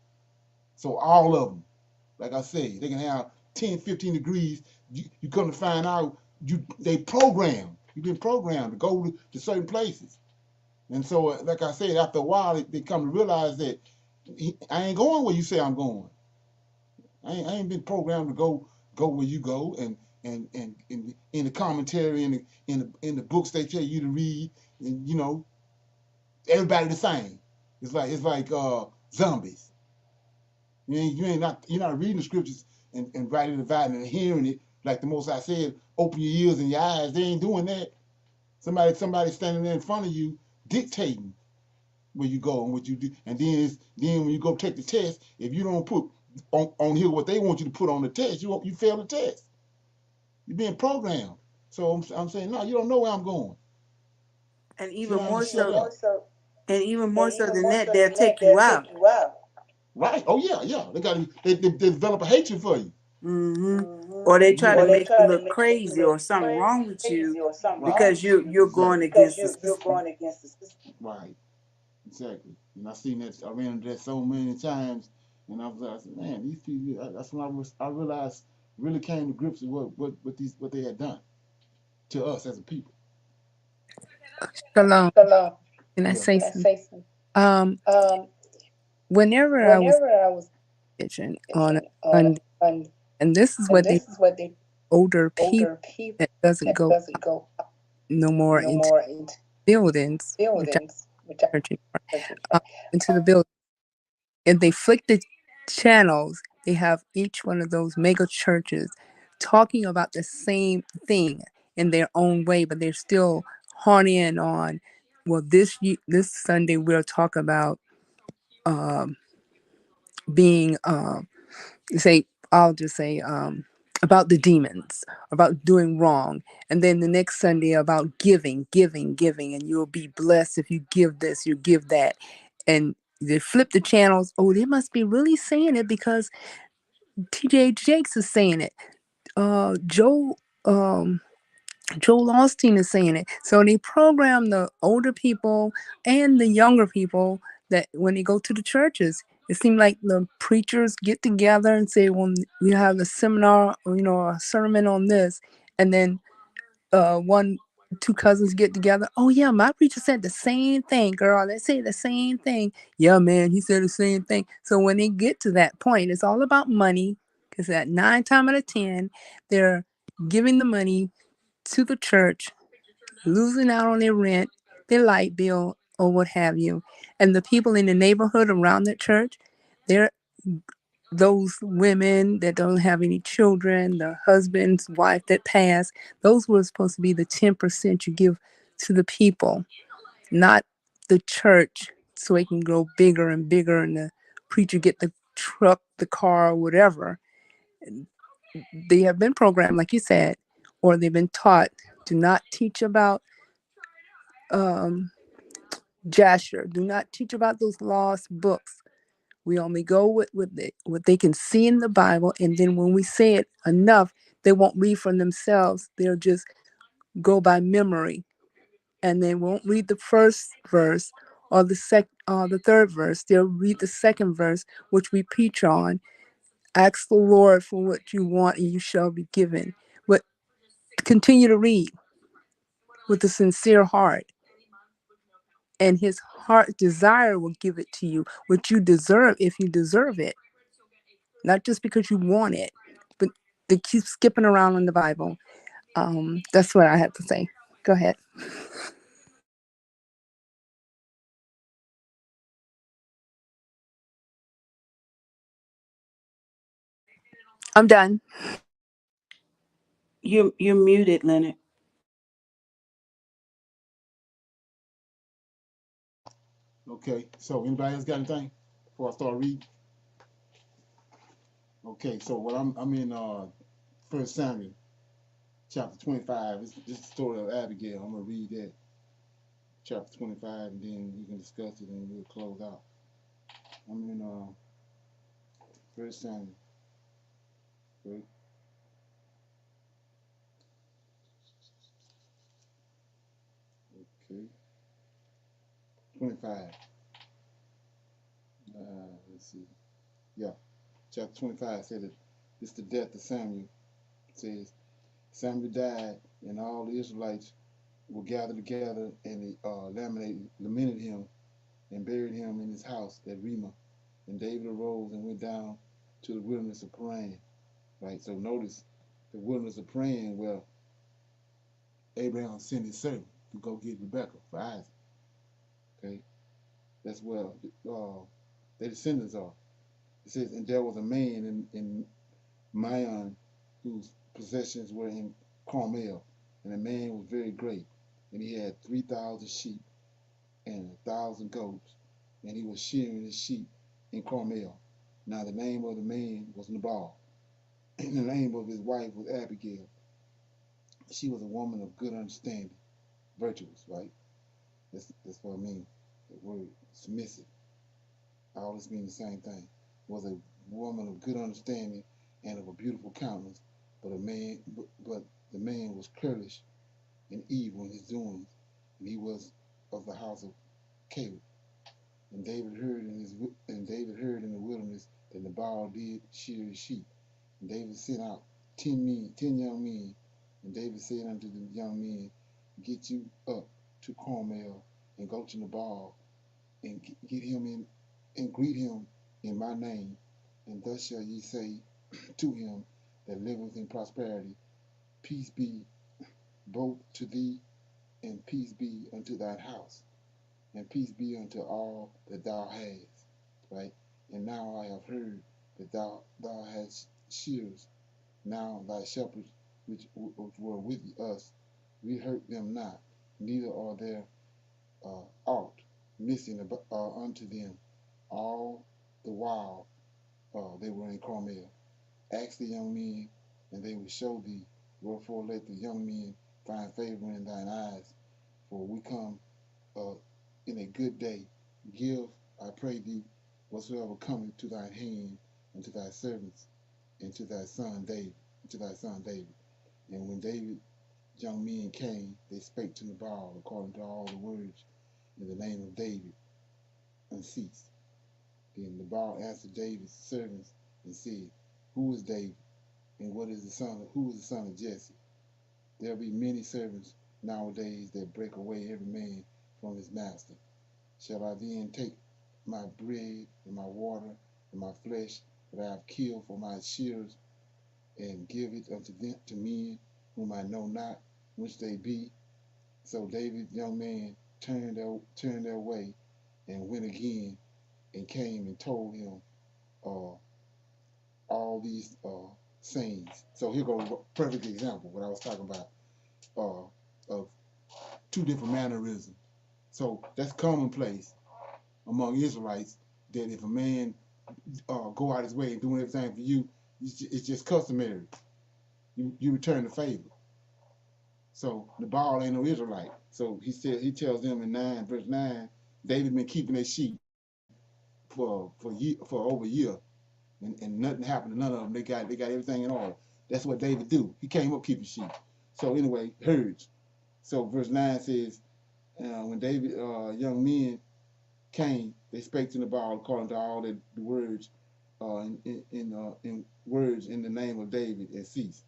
So all of them, like I say, they can have 10, 15 degrees. You come to find out they programmed. You've been programmed to go to certain places. And so, like I said, after a while, they come to realize that I ain't going where you say I'm going. I ain't been programmed to go where you go. And in the commentary, in the books they tell you to read, and everybody the same. It's like zombies. You're not reading the scriptures and rightly dividing and hearing it like the Most I said. Open your ears and your eyes. They ain't doing that. Somebody standing there in front of you dictating where you go and what you do. And then when you go take the test, if you don't put on here what they want you to put on the test, you fail the test. You're being programmed. So I'm saying, no, you don't know where I'm going. And See even how more it's set so, up. and even more so than that, they'll take you out. Right. Oh yeah, yeah. They develop a hatred for you. Or they try to Yeah. make you look crazy or something wrong with you because you're going Exactly. against the system. Right. Exactly. And I seen that. I ran into that so many times, and I said, man, these people. That's when I realized really came to grips with what they had done to us as a people. Shalom. Can I Yeah. say something? Um, whenever I was teaching on a Sunday, and this is what they older people that doesn't go no more into buildings, which I church anymore, into the building, and they flick the channels. They have each one of those mega churches talking about the same thing in their own way, but they're still horny in on. Well, this Sunday we'll talk about um, being say I'll just say about the demons, about doing wrong, and then the next Sunday about giving, and you'll be blessed if you give this, you give that, and they flip the channels. Oh, they must be really saying it because T.J. Jakes is saying it. Um, Joel Osteen is saying it. So they program the older people and the younger people that when they go to the churches, it seems like the preachers get together and say, well, we have a seminar, or, a sermon on this. And then two cousins get together. Oh, yeah, my preacher said the same thing, girl. They say the same thing. Yeah, man, he said the same thing. So when they get to that point, it's all about money because at 9 times out of 10, they're giving the money to the church, losing out on their rent, their light bill, or what have you. And the people in the neighborhood around the church, they're those women that don't have any children, the husband's wife that passed, those were supposed to be the 10% you give to the people, not the church, so it can grow bigger and bigger and the preacher get the truck, the car, whatever. They have been programmed, like you said, or they've been taught to not teach about um, Jasher. Do not teach about those lost books. We only go with what they can see in the Bible, and then when we say it enough, they won't read for themselves. They'll just go by memory, and they won't read the first verse or the third verse. They'll read the second verse, which we preach on. Ask the Lord for what you want, and you shall be given. But continue to read with a sincere heart, and his heart desire will give it to you, what you deserve if you deserve it, not just because you want it, but they keep skipping around in the Bible. That's what I have to say. Go ahead. I'm done. You're muted, Leonard. Okay. So anybody else got anything before I start reading? Okay, so what I'm in First Samuel chapter 25. It's the story of Abigail. I'm gonna read that chapter 25, and then we can discuss it, and we'll close out. I'm in First Samuel. Okay, 25. Let's see. Yeah, chapter 25 said that it's the death of Samuel. It says Samuel died, and all the Israelites were gathered together, and they lamented him and buried him in his house at Ramah. And David arose and went down to the wilderness of Paran. Right. So notice the wilderness of Paran, where Abraham sent his servant to go get Rebekah for Isaac. Okay, that's where their descendants are. It says, and there was a man in Maon whose possessions were in Carmel, and the man was very great, and he had 3,000 sheep and 1,000 goats, and he was shearing his sheep in Carmel. Now the name of the man was Nabal, and the name of his wife was Abigail. She was a woman of good understanding, virtuous, right? That's what I mean. The word submissive. All this mean the same thing. Was a woman of good understanding and of a beautiful countenance, but the man was careless and evil in his doings, and he was of the house of Caleb. And David heard in the wilderness that Nabal did shear his sheep. And David sent out 10 young men, and David said unto the young men, get you up to Carmel and go to Nabal and get him in and greet him in my name, and thus shall ye say to him that liveth in prosperity, peace be both to thee, and peace be unto thine house, and peace be unto all that thou hast. Right? And now I have heard that thou hast shears. Now thy shepherds which were with us, we hurt them not, neither are there aught missing unto them all the while they were in Carmel. Ask the young men, and they will show thee. Wherefore let the young men find favor in thine eyes, for we come in a good day. Give, I pray thee, whatsoever cometh to thine hand, unto thy servants, and to thy son David, And when David's young men came, they spake to Nabal according to all the words in the name of David, and ceased. Then Nabal answered David's servants and said, who is David, and who is the son of Jesse? There be many servants nowadays that break away every man from his master. Shall I then take my bread and my water and my flesh that I have killed for my shearers, and give it unto them to men whom I know not which they be? So David's young man turned their way and went again and came and told him all these sayings. So here goes a perfect example what I was talking about of two different mannerisms. So that's commonplace among Israelites, that if a man go out his way and doing everything for you, it's just customary. You return the favor. So Nabal ain't no Israelite. So he tells them in verse 9, David been keeping their sheep for over a year, and nothing happened to none of them. They got everything in order. That's what David do. He came up keeping sheep. So anyway, herds. So verse 9 says, when David young men came, they spake to Nabal according to all the words in words in the name of David, and ceased.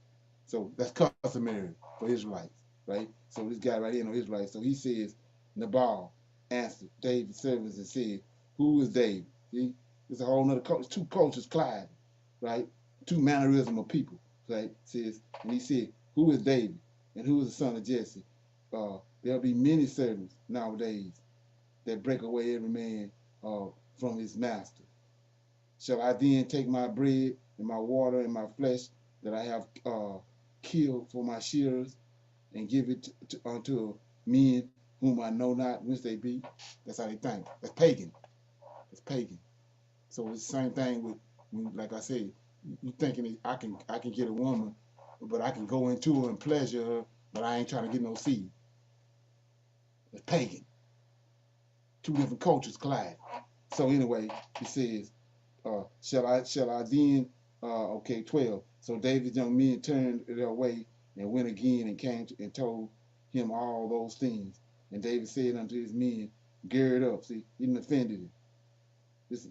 So that's customary for Israelites, right? So this guy right here, no Israelite. So he says, Nabal answered David's servants and said, who is David? See, it's a whole nother culture, two cultures colliding, right? Two mannerism of people, right? Says, and he said, who is David, and who is the son of Jesse? There'll be many servants nowadays that break away every man from his master. Shall I then take my bread and my water and my flesh that I have killed for my shearers, and give it unto men whom I know not whence they be? That's how they think. That's pagan. That's pagan. So it's the same thing with, like I said, You thinking I can get a woman, but I can go into her and pleasure her, but I ain't trying to get no seed. It's pagan. Two different cultures collide. So anyway, he says, shall I then, okay, 12. So David's young men turned their way and went again and came and told him all those things. And David said unto his men, gird up. See, he didn't offended him. This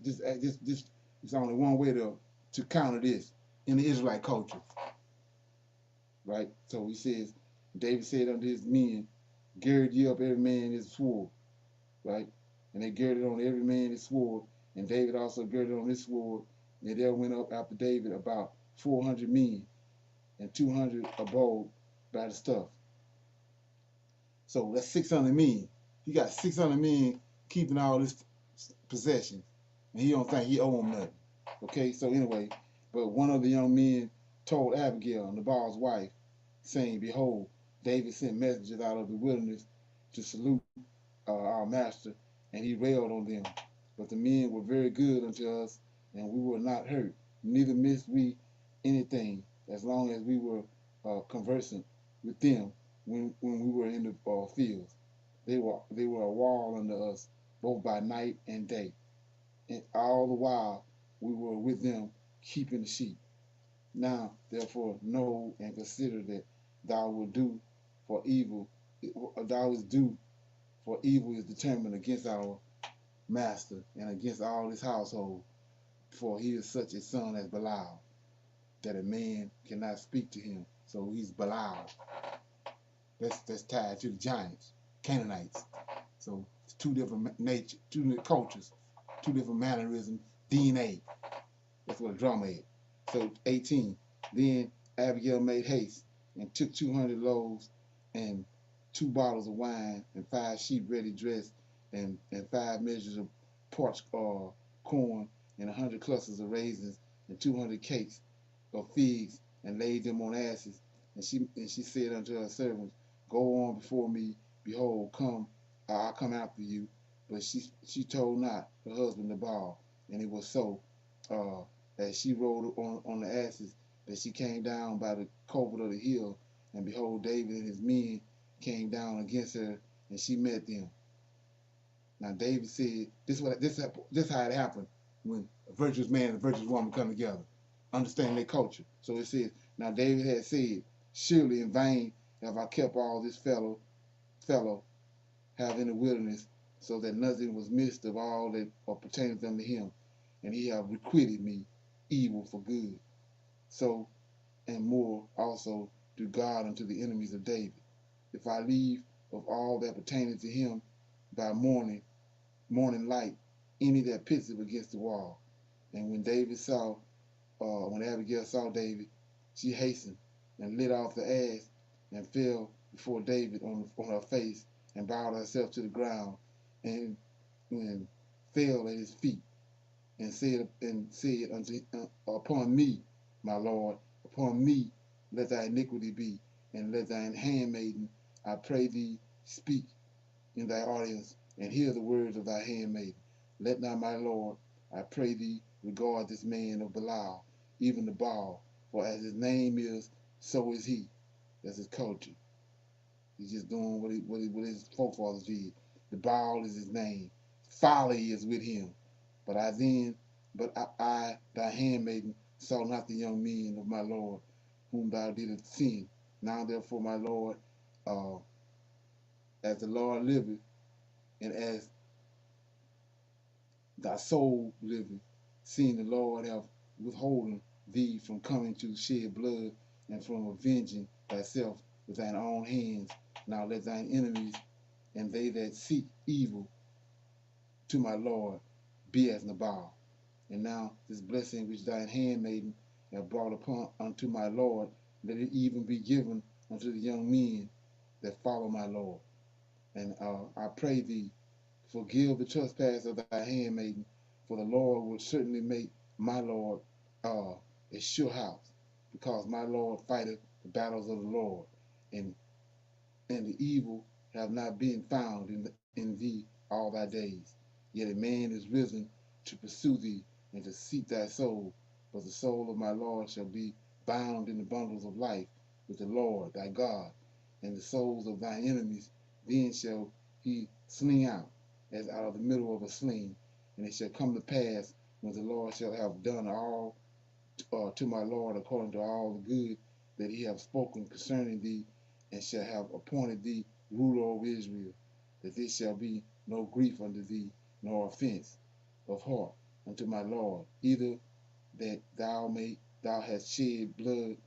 is only one way to counter this in the Israelite culture, right? So he says, David said unto his men, gird ye up every man his sword, right? And they girded on every man his sword, and David also girded on his sword, and there went up after David about 400 men, and 200 abode by the stuff. So that's 600 men. He got 600 men keeping all this possessions, and he don't think he owe them nothing. Okay, so anyway, but one of the young men told Abigail, Nabal's wife, saying, behold, David sent messengers out of the wilderness to salute our master, and he railed on them. But the men were very good unto us, and we were not hurt, neither missed we anything, as long as we were conversant with them when we were in the fields. They were a wall unto us, both by night and day. And all the while we were with them, keeping the sheep. Now, therefore, know and consider that thou wilt do for evil, thou is due, for evil is determined against our master and against all his household, for he is such a son as Belial, that a man cannot speak to him. So he's Belial. That's tied to the giants, Canaanites. So it's two different nature, two different cultures, two different mannerisms, DNA. That's what a drama is. So 18. Then Abigail made haste and took 200 loaves and 2 bottles of wine and 5 sheep ready dressed and 5 measures of parched corn and 100 clusters of raisins and 200 cakes of figs and laid them on asses. And she said unto her servants, go on before me. Behold, I'll come after you. But she told not her husband Nabal. And it was so, as she rode on the asses, that she came down by the covert of the hill, and behold, David and his men came down against her, and she met them. Now David said, this how it happened when a virtuous man and a virtuous woman come together, understanding their culture. So it says, now David had said, surely in vain have I kept all this fellow have in the wilderness, so that nothing was missed of all that pertaineth unto him, and he have requited me evil for good. So and more also do God unto the enemies of David. If I leave of all that pertaineth to him by morning light, any that pitcheth against the wall. And when when Abigail saw David, she hastened and lit off the ass and fell before David on her face and bowed herself to the ground and fell at his feet and said unto upon me, my Lord, upon me let thy iniquity be, and let thine handmaiden, I pray thee, speak in thy audience, and hear the words of thy handmaiden. Let not my Lord, I pray thee, regard this man of Belial, even the Baal, for as his name is, so is he. That's his culture. He's just doing what his forefathers did. The Baal is his name. Folly is with him. But I, thy handmaiden, saw not the young men of my Lord, whom thou didst send. Now therefore, my Lord, as the Lord liveth, and as thy soul liveth, seeing the Lord have withholden thee from coming to shed blood and from avenging thyself with thine own hands. Now let thine enemies and they that seek evil to my Lord be as Nabal. And now this blessing which thine handmaiden have brought upon unto my Lord, let it even be given unto the young men that follow my Lord. And I pray thee, forgive the trespass of thy handmaiden, for the Lord will certainly make my Lord a sure house, because my Lord fighteth the battles of the Lord, and the evil have not been found in thee all thy days. Yet a man is risen to pursue thee and to seek thy soul, but the soul of my Lord shall be bound in the bundles of life with the Lord thy God, and the souls of thine enemies then shall he sling out, as out of the middle of a sling. And it shall come to pass, when the Lord shall have done all to my Lord according to all the good that he hath spoken concerning thee, and shall have appointed thee ruler over Israel, that there shall be no grief unto thee, nor offense of heart unto my Lord, either that thou hast shed blood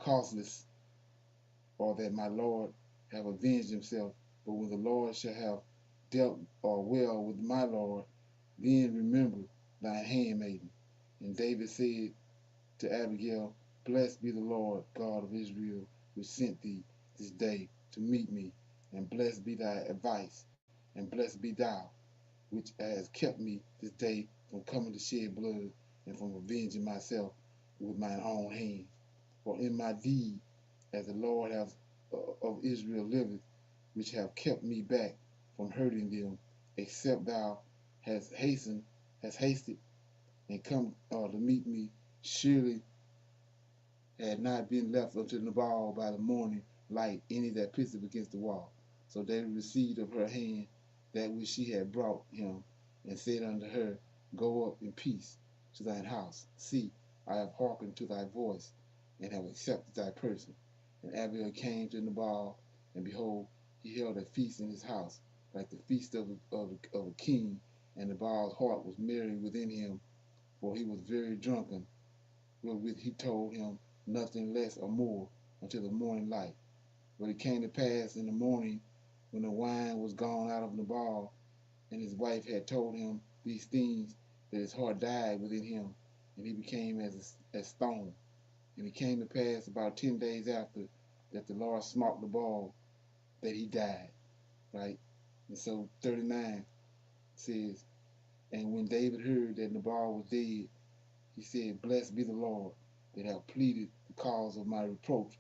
causeless, or that my Lord have avenged himself. But when the Lord shall have dealt well with my Lord, then remember thine handmaiden. And David said to Abigail, Blessed be the Lord God of Israel, which sent thee this day to meet me, and blessed be thy advice, and blessed be thou, which has kept me this day from coming to shed blood, and from avenging myself with mine own hand. For in my deed, as the Lord of Israel liveth, which have kept me back from hurting them, except thou hast hasted and come to meet me, surely had not been left unto Nabal by the morning light any that pisseth against the wall. So David received of her hand that which she had brought him, and said unto her, Go up in peace to thine house. See, I have hearkened to thy voice, and have accepted thy person. And Abigail came to Nabal, and behold, he held a feast in his house, like the feast of a king. And Nabal's heart was merry within him, for he was very drunken, wherewith he told him nothing less or more until the morning light. But it came to pass in the morning, when the wine was gone out of Nabal, and his wife had told him these things, that his heart died within him, and he became as stone. And it came to pass about 10 days after, that the Lord smote Nabal, that he died. Right? And so 39 says, And when David heard that Nabal was dead, he said, Blessed be the Lord, that have pleaded the cause of my reproach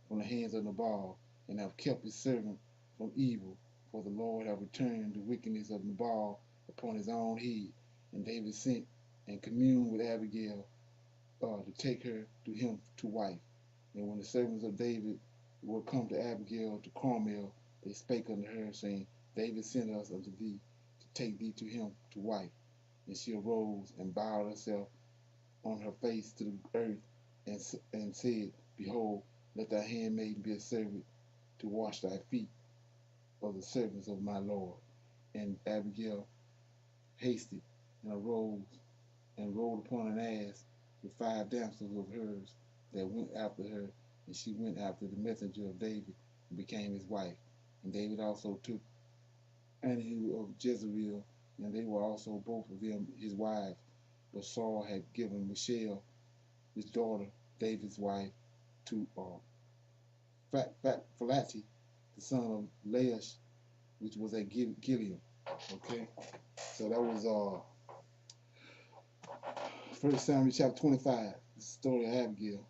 from the hands of Nabal, and have kept his servant from evil. For the Lord have returned the wickedness of Nabal upon his own head. And David sent and communed with Abigail to take her to him to wife. And when the servants of David were come to Abigail to Carmel, they spake unto her, saying, David sent us unto thee to take thee to him to wife. And she arose and bowed herself on her face to the earth, and said, Behold, let thy handmaiden be a servant to wash thy feet of the servants of my Lord. And Abigail hasted and arose and rode upon an ass with 5 damsels of hers that went after her, and she went after the messenger of David and became his wife. And David also took Anahu of Jezreel, and they were also both of them his wives. But Saul had given Michal, his daughter, David's wife, to Phalati, the son of Laish, which was at Gilead. Okay, so that was 1 Samuel chapter 25. The story of Abigail.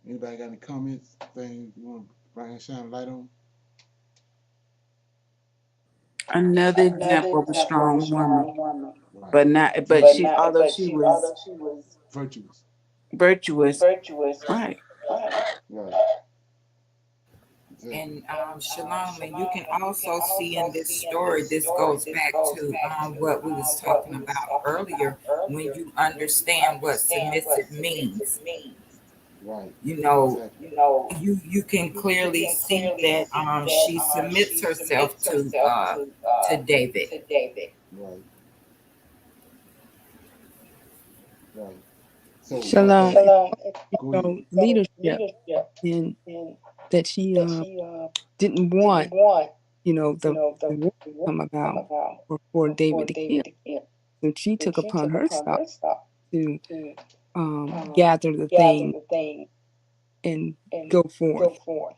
Anybody got any comments? Things you want to bring shine a light on? Another Another example of a example of a strong woman, strong woman, but Right. not, but but she, not, although but she she, was although she was Virtuous. virtuous, virtuous, right? right? Right. Exactly. And And Shalom, and you Shalom, can and you can also see in also this see in story, this this story, goes this back goes to back to what we was what talking we was about talking about earlier. When earlier. you When you understand what understand what submissive submissive means, means, Right. you know, Exactly. you know, you can you clearly can see clearly that see that she submits she herself submits herself to David. to David. Right. Right. So Shalom. Shalom. go ahead. So leadership, Leadership, and and that she that she didn't didn't want, want, the the war to war come to come about about or for for David to kill. David to kill. So she So took she upon took upon herself herself to to gather the gather thing the thing and and go go forth. forth.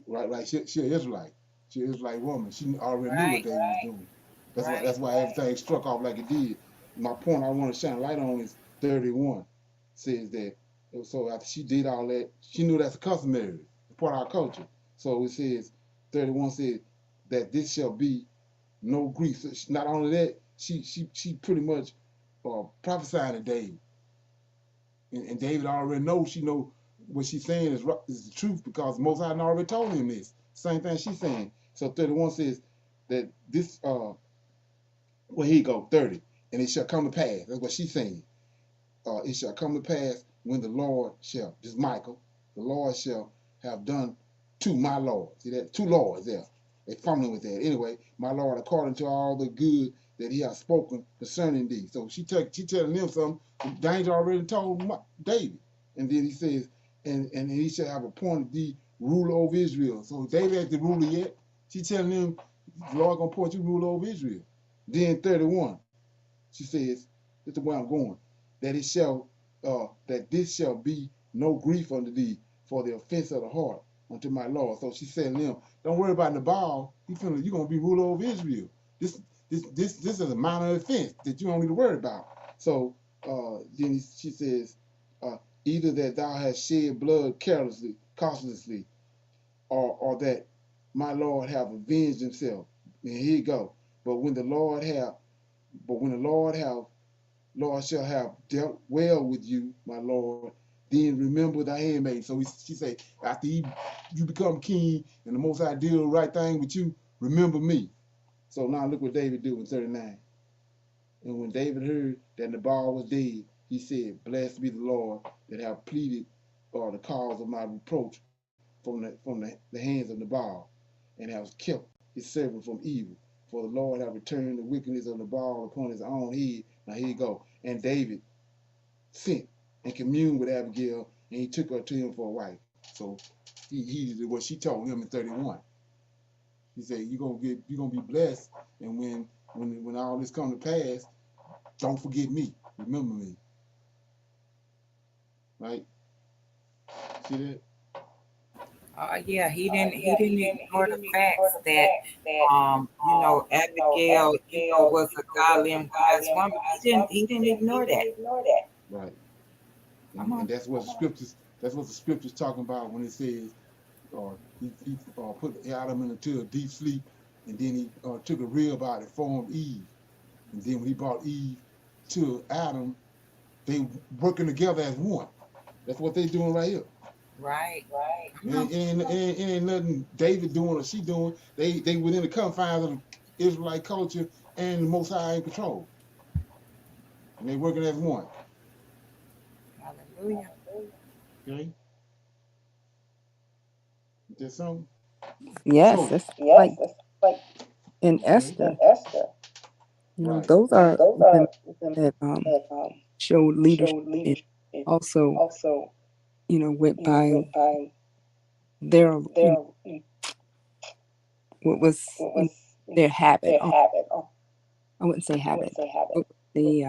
Right. She an Israelite. She an Israelite woman. She already knew what Right, David was doing. right. That's why everything struck off like it did. My point I want to shine light on is 31 says that so after she did all that, she knew that's customary, part of our culture. So it says 31 said that this shall be no grief. So not only that, she pretty much prophesying to David. And David already knows, she know what she's saying is the truth because Most High already told him this. Same thing she's saying. So 31 says that this, well, here you go, 30. And it shall come to pass. That's what she's saying. It shall come to pass when the Lord shall, this is Michael, the Lord shall have done to my Lord. See that? Two Lords there. They fumbling with that. Anyway, my Lord, according to all the good that he has spoken concerning thee. So she telling him something. Danger already told David. And then he says, and he shall have appointed thee ruler over Israel. So David ain't the ruler yet. She telling him, the Lord gonna appoint you ruler over Israel. Then 31, she says, this is where I'm going, that it shall, that this shall be no grief unto thee for the offense of the heart unto my Lord. So she's saying to them, don't worry about Nabal. You're gonna be ruler over Israel. This is a minor offense that you don't need to worry about. So then she says, either that thou hast shed blood carelessly, causelessly, or that my Lord have avenged himself. And here you go. But when the Lord shall have dealt well with you, my Lord, then remember thy handmaid. So she say, after you become king and the Most High deal the right thing with you, remember me. So now look what David do in 39. And when David heard that Nabal was dead, he said, blessed be the Lord that have pleaded the cause of my reproach from the hands of Nabal, and has kept his servant from evil. For the Lord have returned the wickedness of Nabal upon his own head. Now here you go. And David sent and communed with Abigail, and he took her to him for a wife. So he did what she told him in 31. He said, you're gonna be blessed, and when all this come to pass, don't forget me. Remember me. Right? See that? Yeah, he didn't ignore the facts that Abigail, was a godly and wise woman. He didn't ignore that. Right. And that's what the scriptures talking about when it says he put Adam into a deep sleep, and then he took a rib out and formed Eve. And then when he brought Eve to Adam, they working together as one. That's what they doing right here. Right. It ain't nothing David doing or she doing. They within the confines of the Israelite culture, and the Most High in control. And they working as one. Hallelujah. Okay? Is that something? Yes, So, that's like in okay. Esther. Right. Those are women that showed leadership and also, went by their, what was, their habit. I wouldn't say habit. What was the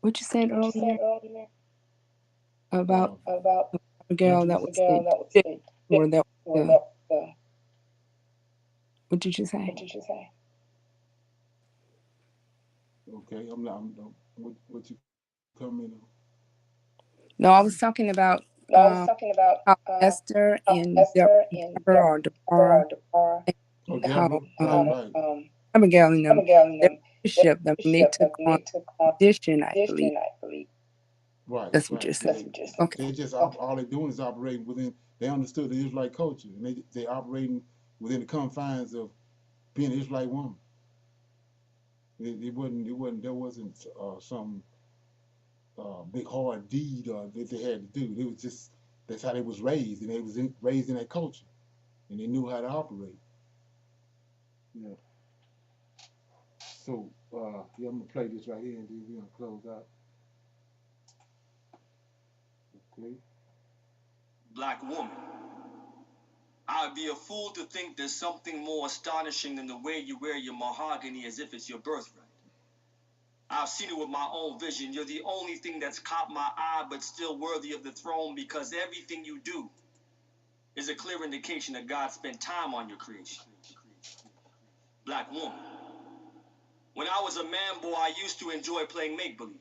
what you said earlier about a girl that was the or that was the, what did you say? Okay, what you coming on? No, I was talking about how Esther and Deborah or Deborah, Oh, and how Deborah, right. Abigail and them, their leadership, I mean, they took on tradition, I believe. Right, That's what right. you're saying. Okay. They just all they doing is operating within. They understood the Israelite culture, and they operating within the confines of being an Israelite woman. There wasn't some big hard deed that they had to do. It was just that's how they was raised, and they was raised in that culture, and they knew how to operate. Yeah. So yeah, I'm gonna play this right here, and then we're gonna close out. Okay. Black woman. I'd be a fool to think there's something more astonishing than the way you wear your mahogany as if it's your birthright. I've seen it with my own vision. You're the only thing that's caught my eye, but still worthy of the throne, because everything you do is a clear indication that God spent time on your creation. Black woman. When I was a man boy, I used to enjoy playing make-believe.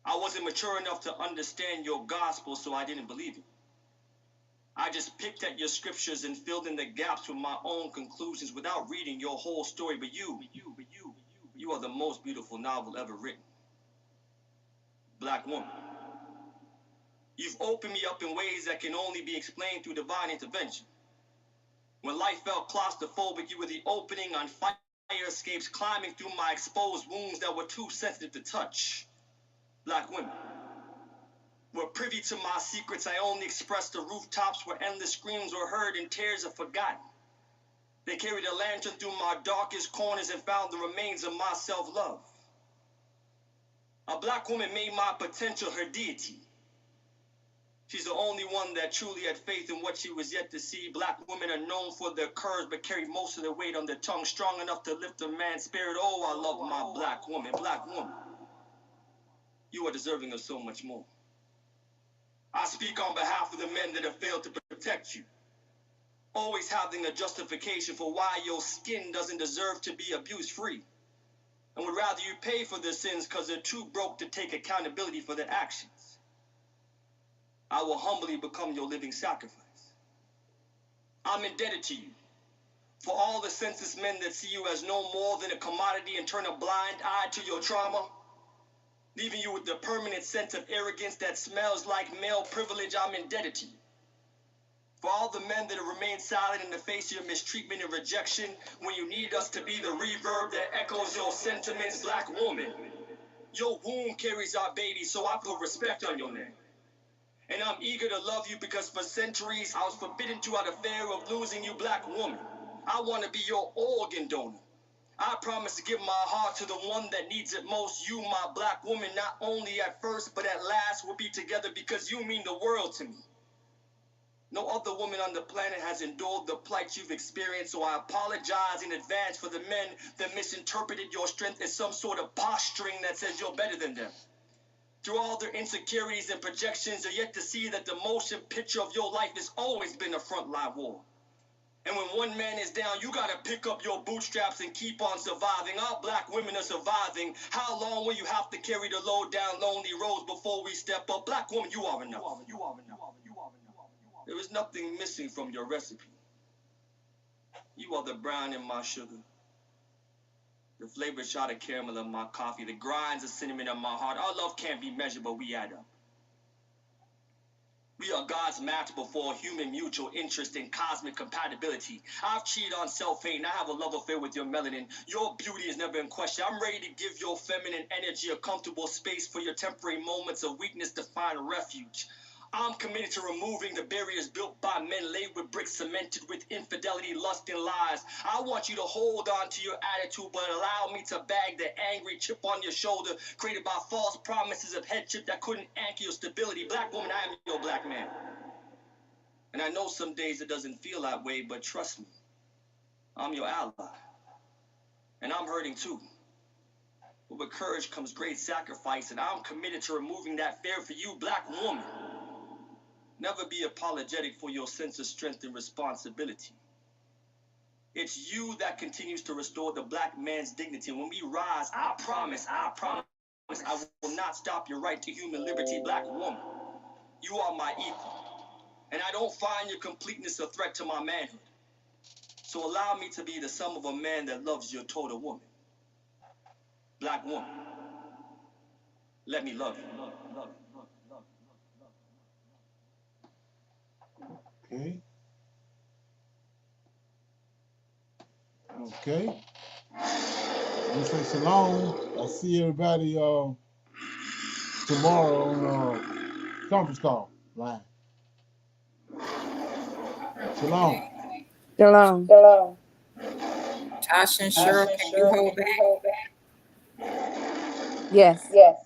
I wasn't mature enough to understand your gospel, so I didn't believe it. I just picked at your scriptures and filled in the gaps with my own conclusions without reading your whole story. But you You are the most beautiful novel ever written. Black woman. You've opened me up in ways that can only be explained through divine intervention. When life felt claustrophobic, you were the opening on fire escapes climbing through my exposed wounds that were too sensitive to touch. Black women were privy to my secrets. I only expressed the rooftops where endless screams were heard and tears are forgotten. They carried a lantern through my darkest corners and found the remains of my self-love. A black woman made my potential her deity. She's the only one that truly had faith in what she was yet to see. Black women are known for their courage, but carry most of their weight on their tongue, strong enough to lift a man's spirit. Oh, I love my black woman. Black woman, you are deserving of so much more. I speak on behalf of the men that have failed to protect you. Always having a justification for why your skin doesn't deserve to be abuse-free. And would rather you pay for their sins because they're too broke to take accountability for their actions. I will humbly become your living sacrifice. I'm indebted to you for all the senseless men that see you as no more than a commodity and turn a blind eye to your trauma, leaving you with the permanent sense of arrogance that smells like male privilege. I'm indebted to you for all the men that have remained silent in the face of your mistreatment and rejection when you need us to be the reverb that echoes your sentiments. Black woman, your womb carries our baby, so I put respect on your name. And I'm eager to love you because for centuries I was forbidden to out of fear of losing you. Black woman, I want to be your organ donor. I promise to give my heart to the one that needs it most. You, my black woman, not only at first but at last will be together because you mean the world to me. No other woman on the planet has endured the plight you've experienced, so I apologize in advance for the men that misinterpreted your strength as some sort of posturing that says you're better than them. Through all their insecurities and projections, they're yet to see that the motion picture of your life has always been a frontline war. And when one man is down, you gotta pick up your bootstraps and keep on surviving. Our black women are surviving. How long will you have to carry the load down lonely roads before we step up? Black woman, you are enough. There is nothing missing from your recipe. You are the brown in my sugar, the flavored shot of caramel in my coffee, the grinds of cinnamon in my heart. Our love can't be measured, but we add up. We are God's match before human mutual interest and cosmic compatibility. I've cheated on self-hate and I have a love affair with your melanin. Your beauty is never in question. I'm ready to give your feminine energy a comfortable space for your temporary moments of weakness to find refuge. I'm committed to removing the barriers built by men laid with bricks cemented with infidelity, lust, and lies. I want you to hold on to your attitude, but allow me to bag the angry chip on your shoulder created by false promises of headship that couldn't anchor your stability. Black woman, I am your black man. And I know some days it doesn't feel that way, but trust me, I'm your ally. And I'm hurting too. But with courage comes great sacrifice, and I'm committed to removing that fear for you, black woman. Never be apologetic for your sense of strength and responsibility. It's you that continues to restore the black man's dignity. And when we rise, I promise, I will not stop your right to human liberty. Black woman, you are my equal. And I don't find your completeness a threat to my manhood. So allow me to be the sum of a man that loves your total woman. Black woman, let me love you. Okay. Okay. Let me say shalom. I'll see everybody tomorrow on conference call line. Shalom. Shalom. Shalom. Tasha and Cheryl, can you hold back? Yes. Yes.